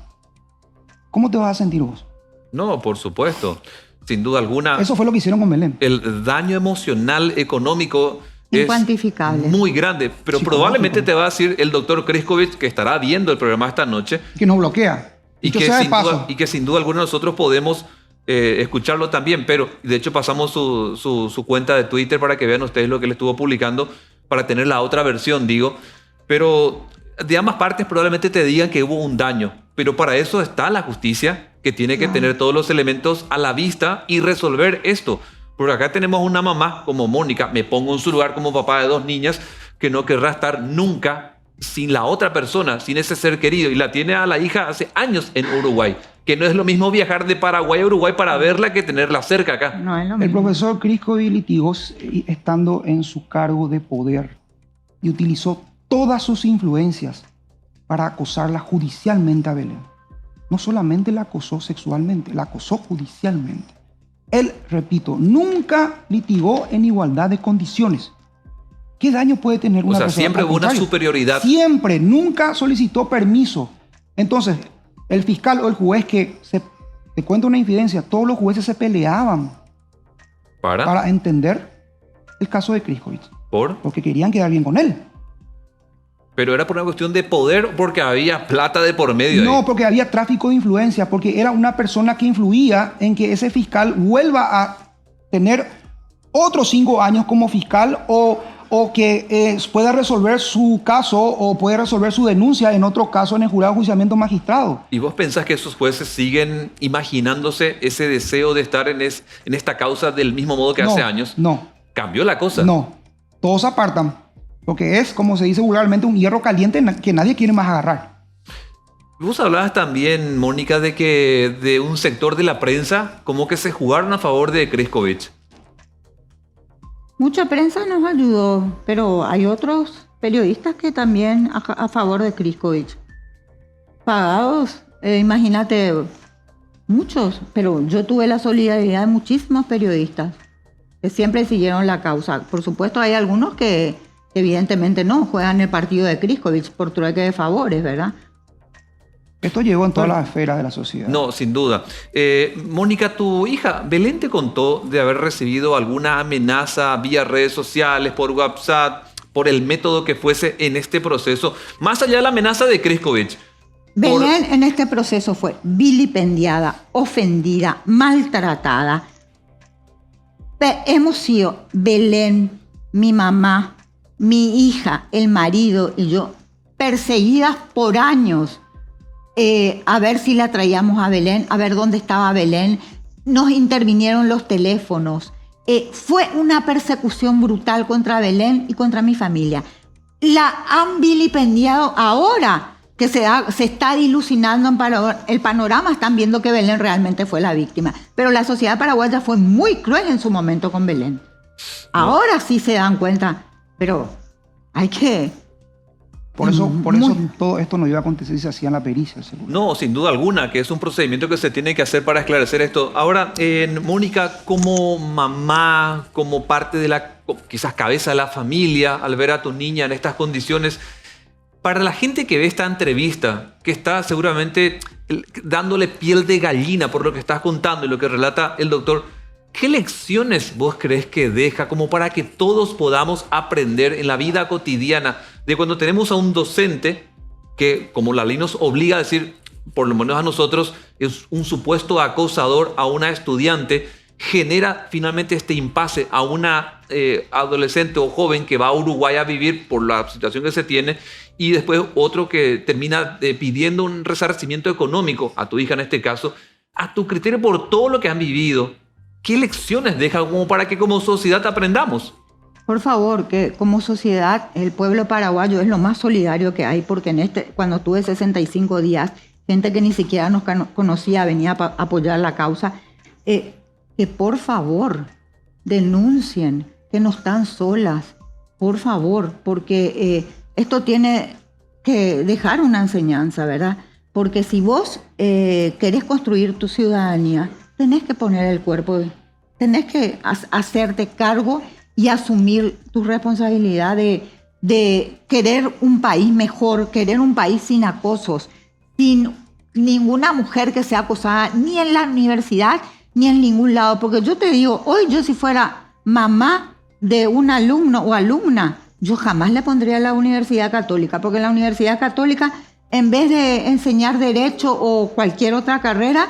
¿Cómo te vas a sentir vos? No, por supuesto. Sin duda alguna. Eso fue lo que hicieron con Belén. El daño emocional, económico es Incuantificable. muy grande. Pero Psicológico. probablemente te va a decir el doctor Kriskovich, que estará viendo el programa esta noche, Que nos bloquea. y Dicho que, sea de sin paso. duda, y que sin duda alguna nosotros podemos escucharlo también. Pero de hecho pasamos su cuenta de Twitter para que vean ustedes lo que él estuvo publicando, para tener la otra versión, digo. Pero de ambas partes probablemente te digan que hubo un daño. Pero para eso está la justicia, que tiene que tener todos los elementos a la vista y resolver esto. Porque acá tenemos una mamá como Mónica, me pongo en su lugar como papá de 2 niñas, que no querrá estar nunca sin la otra persona, sin ese ser querido. Y la tiene a la hija hace años en Uruguay, que no es lo mismo viajar de Paraguay a Uruguay para verla que tenerla cerca acá. No es lo El mismo. profesor Kriskovich litigó estando en su cargo de poder y utilizó todas sus influencias para acosarla judicialmente a Belén. No solamente la acosó sexualmente, la acosó judicialmente. Él, repito, nunca litigó en igualdad de condiciones. ¿Qué daño puede tener una O sea, persona? siempre Al hubo una contrario, superioridad. Siempre, nunca solicitó permiso. Entonces, el fiscal o el juez te cuenta una infidencia, todos los jueces se peleaban para entender el caso de Kriskovich, porque querían quedar bien con él. Pero era por una cuestión de poder, porque había plata de por medio. No, ahí. porque había tráfico de influencia, porque era una persona que influía en que ese fiscal vuelva a tener otros 5 años como fiscal o que pueda resolver su caso o pueda resolver su denuncia en otro caso en el jurado de enjuiciamiento magistrado. ¿Y vos pensás que esos jueces siguen imaginándose ese deseo de estar en esta causa del mismo modo que hace años? No, ¿Cambió la cosa? no. Todos apartan. Porque es, como se dice vulgarmente, un hierro caliente que nadie quiere más agarrar. Vos hablabas también, Mónica, de que de un sector de la prensa como que se jugaron a favor de Kriskovich. Mucha prensa nos ayudó, pero hay otros periodistas que también a favor de Kriskovich. Pagados, imagínate, muchos, pero yo tuve la solidaridad de muchísimos periodistas que siempre siguieron la causa. Por supuesto, hay algunos que evidentemente no juegan el partido de Kriskovich por trueque de favores, ¿verdad? Esto llegó en todas las esferas de la sociedad. No, sin duda. Mónica, tu hija Belén te contó de haber recibido alguna amenaza vía redes sociales, por WhatsApp, por el método que fuese en este proceso, más allá de la amenaza de Kriskovich. Belén en este proceso fue vilipendiada, ofendida, maltratada. Hemos sido Belén, mi mamá, mi hija, el marido y yo, perseguidas por años. A ver si la traíamos a Belén, a ver dónde estaba Belén. Nos intervinieron los teléfonos. Fue una persecución brutal contra Belén y contra mi familia. La han vilipendiado ahora que se está dilucinando el panorama. Están viendo que Belén realmente fue la víctima. Pero la sociedad paraguaya fue muy cruel en su momento con Belén. Ahora sí se dan cuenta, pero hay que... Por eso todo esto no iba a acontecer si se hacía en la pericia. Seguro. No, sin duda alguna, que es un procedimiento que se tiene que hacer para esclarecer esto. Ahora, Mónica, como mamá, como parte de la quizás cabeza de la familia, al ver a tu niña en estas condiciones, para la gente que ve esta entrevista, que está seguramente dándole piel de gallina por lo que estás contando y lo que relata el doctor, ¿Qué lecciones vos crees que deja como para que todos podamos aprender en la vida cotidiana de cuando tenemos a un docente que, como la ley nos obliga a decir, por lo menos a nosotros, es un supuesto acosador a una estudiante, genera finalmente este impasse a una adolescente o joven que va a Uruguay a vivir por la situación que se tiene, y después otro que termina pidiendo un resarcimiento económico a tu hija en este caso? A tu criterio, por todo lo que han vivido, ¿qué lecciones deja como para que como sociedad aprendamos? Por favor, que como sociedad el pueblo paraguayo es lo más solidario que hay, porque cuando tuve 65 días, gente que ni siquiera nos conocía venía a apoyar la causa, que por favor denuncien, que no están solas, por favor, porque esto tiene que dejar una enseñanza, ¿verdad? Porque si vos querés construir tu ciudadanía, tenés que poner el cuerpo, tenés que hacerte cargo y asumir tu responsabilidad de querer un país mejor, querer un país sin acosos, sin ninguna mujer que sea acosada, ni en la universidad, ni en ningún lado. Porque yo te digo, hoy yo si fuera mamá de un alumno o alumna, yo jamás le pondría a la Universidad Católica, porque la Universidad Católica, en vez de enseñar derecho o cualquier otra carrera,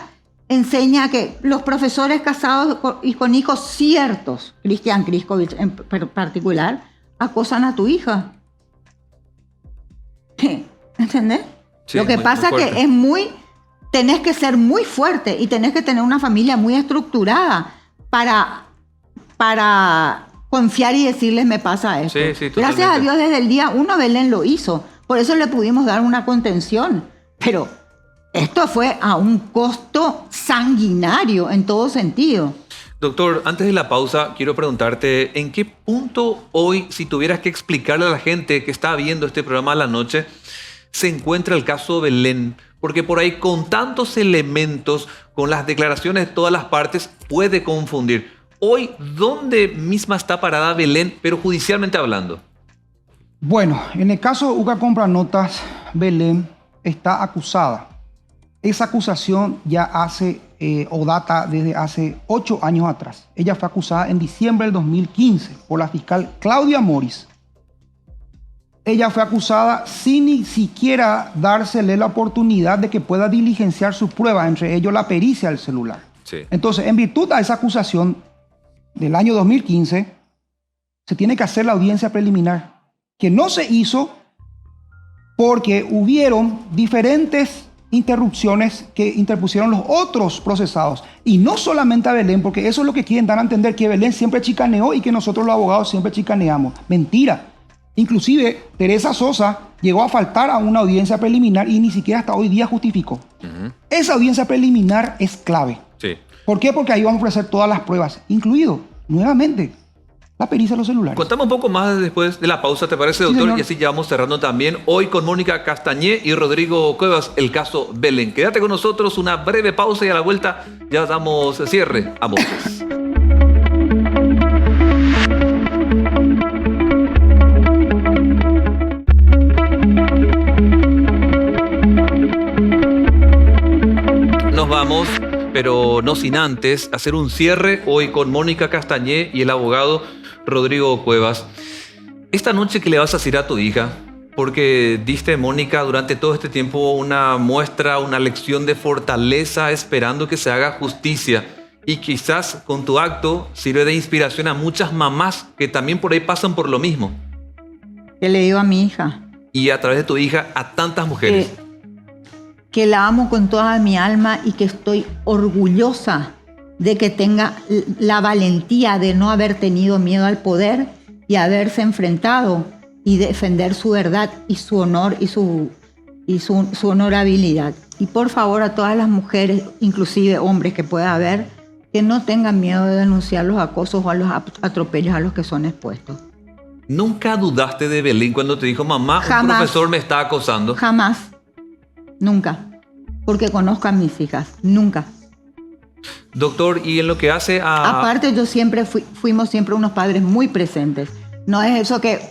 enseña que los profesores casados y con hijos ciertos, Cristian Kriskovich en particular, acosan a tu hija. ¿Entendés? Sí, lo que pasa es que tenés que ser muy fuerte y tenés que tener una familia muy estructurada para confiar y decirles me pasa esto. Sí, gracias a Dios desde el día 1 Belén lo hizo, por eso le pudimos dar una contención, pero esto fue a un costo sanguinario en todo sentido. Doctor, antes de la pausa, quiero preguntarte, ¿en qué punto hoy, si tuvieras que explicarle a la gente que está viendo este programa a la noche, se encuentra el caso Belén? Porque por ahí, con tantos elementos, con las declaraciones de todas las partes, puede confundir. Hoy, ¿dónde misma está parada Belén, pero judicialmente hablando? Bueno, en el caso de UCA Compranotas, Belén está acusada. Esa acusación ya data desde hace 8 años atrás. Ella fue acusada en diciembre del 2015 por la fiscal Claudia Moris. Ella fue acusada sin ni siquiera dársele la oportunidad de que pueda diligenciar sus pruebas, entre ellos la pericia del celular. Sí. Entonces, en virtud de esa acusación del año 2015, se tiene que hacer la audiencia preliminar, que no se hizo porque hubieron diferentes interrupciones que interpusieron los otros procesados. Y no solamente a Belén, porque eso es lo que quieren dar a entender, que Belén siempre chicaneó y que nosotros los abogados siempre chicaneamos. Mentira. Inclusive, Teresa Sosa llegó a faltar a una audiencia preliminar y ni siquiera hasta hoy día justificó. Esa audiencia preliminar es clave. Sí. ¿Por qué? Porque ahí vamos a ofrecer todas las pruebas, incluido, nuevamente, la pericia de los celulares. Contame un poco más después de la pausa, ¿te parece, doctor? Sí, y así ya vamos cerrando también. Hoy con Mónica Castañé y Rodrigo Cuevas, el caso Belén. Quédate con nosotros, una breve pausa y a la vuelta ya damos cierre a voces. Nos vamos, pero no sin antes hacer un cierre hoy con Mónica Castañé y el abogado Rodrigo Cuevas. Esta noche, ¿qué le vas a decir a tu hija? Porque diste, Mónica, durante todo este tiempo una muestra, una lección de fortaleza, esperando que se haga justicia. Y quizás con tu acto sirve de inspiración a muchas mamás que también por ahí pasan por lo mismo. ¿Qué le digo a mi hija? Y a través de tu hija a tantas mujeres. Que la amo con toda mi alma y que estoy orgullosa de que tenga la valentía de no haber tenido miedo al poder y haberse enfrentado y defender su verdad y su honor y su honorabilidad. Y por favor, a todas las mujeres, inclusive hombres que pueda haber, que no tengan miedo de denunciar los acosos o los atropellos a los que son expuestos. ¿Nunca dudaste de Belén cuando te dijo, mamá, un profesor me está acosando? Jamás. Nunca. Porque conozco a mis hijas. Nunca. Doctor, y en lo que hace a... Aparte, yo siempre fuimos siempre unos padres muy presentes. No es eso que...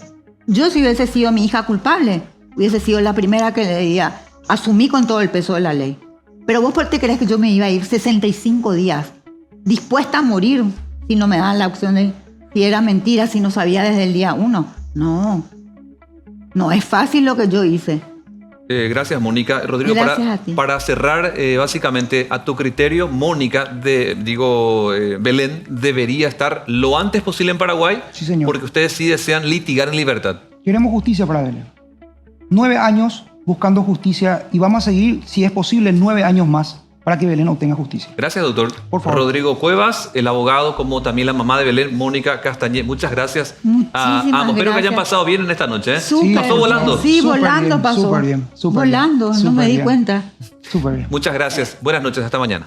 Yo, si hubiese sido mi hija culpable, hubiese sido la primera que le diría, asumí con todo el peso de la ley. Pero vos, ¿por qué crees que yo me iba a ir 65 días dispuesta a morir si no me daban la opción de si era mentira, si no sabía desde el día 1. No es fácil lo que yo hice. Gracias, Mónica. Rodrigo, Gracias a ti. para cerrar, básicamente, a tu criterio, Mónica, Belén, debería estar lo antes posible en Paraguay. Sí, señor. Porque ustedes sí desean litigar en libertad. Queremos justicia para Belén. 9 años buscando justicia y vamos a seguir, si es posible, 9 años más para que Belén obtenga justicia. Gracias, doctor. Por favor. Rodrigo Cuevas, el abogado, como también la mamá de Belén, Mónica Castañé. Muchas gracias a Muchísimas ambos. Espero que hayan gracias. pasado bien en esta noche. Súper Pasó bien. volando. Sí, Súper volando bien, pasó. súper bien, súper Volando, bien, no me súper di bien. cuenta. Súper bien. Muchas gracias. Buenas noches. Hasta mañana.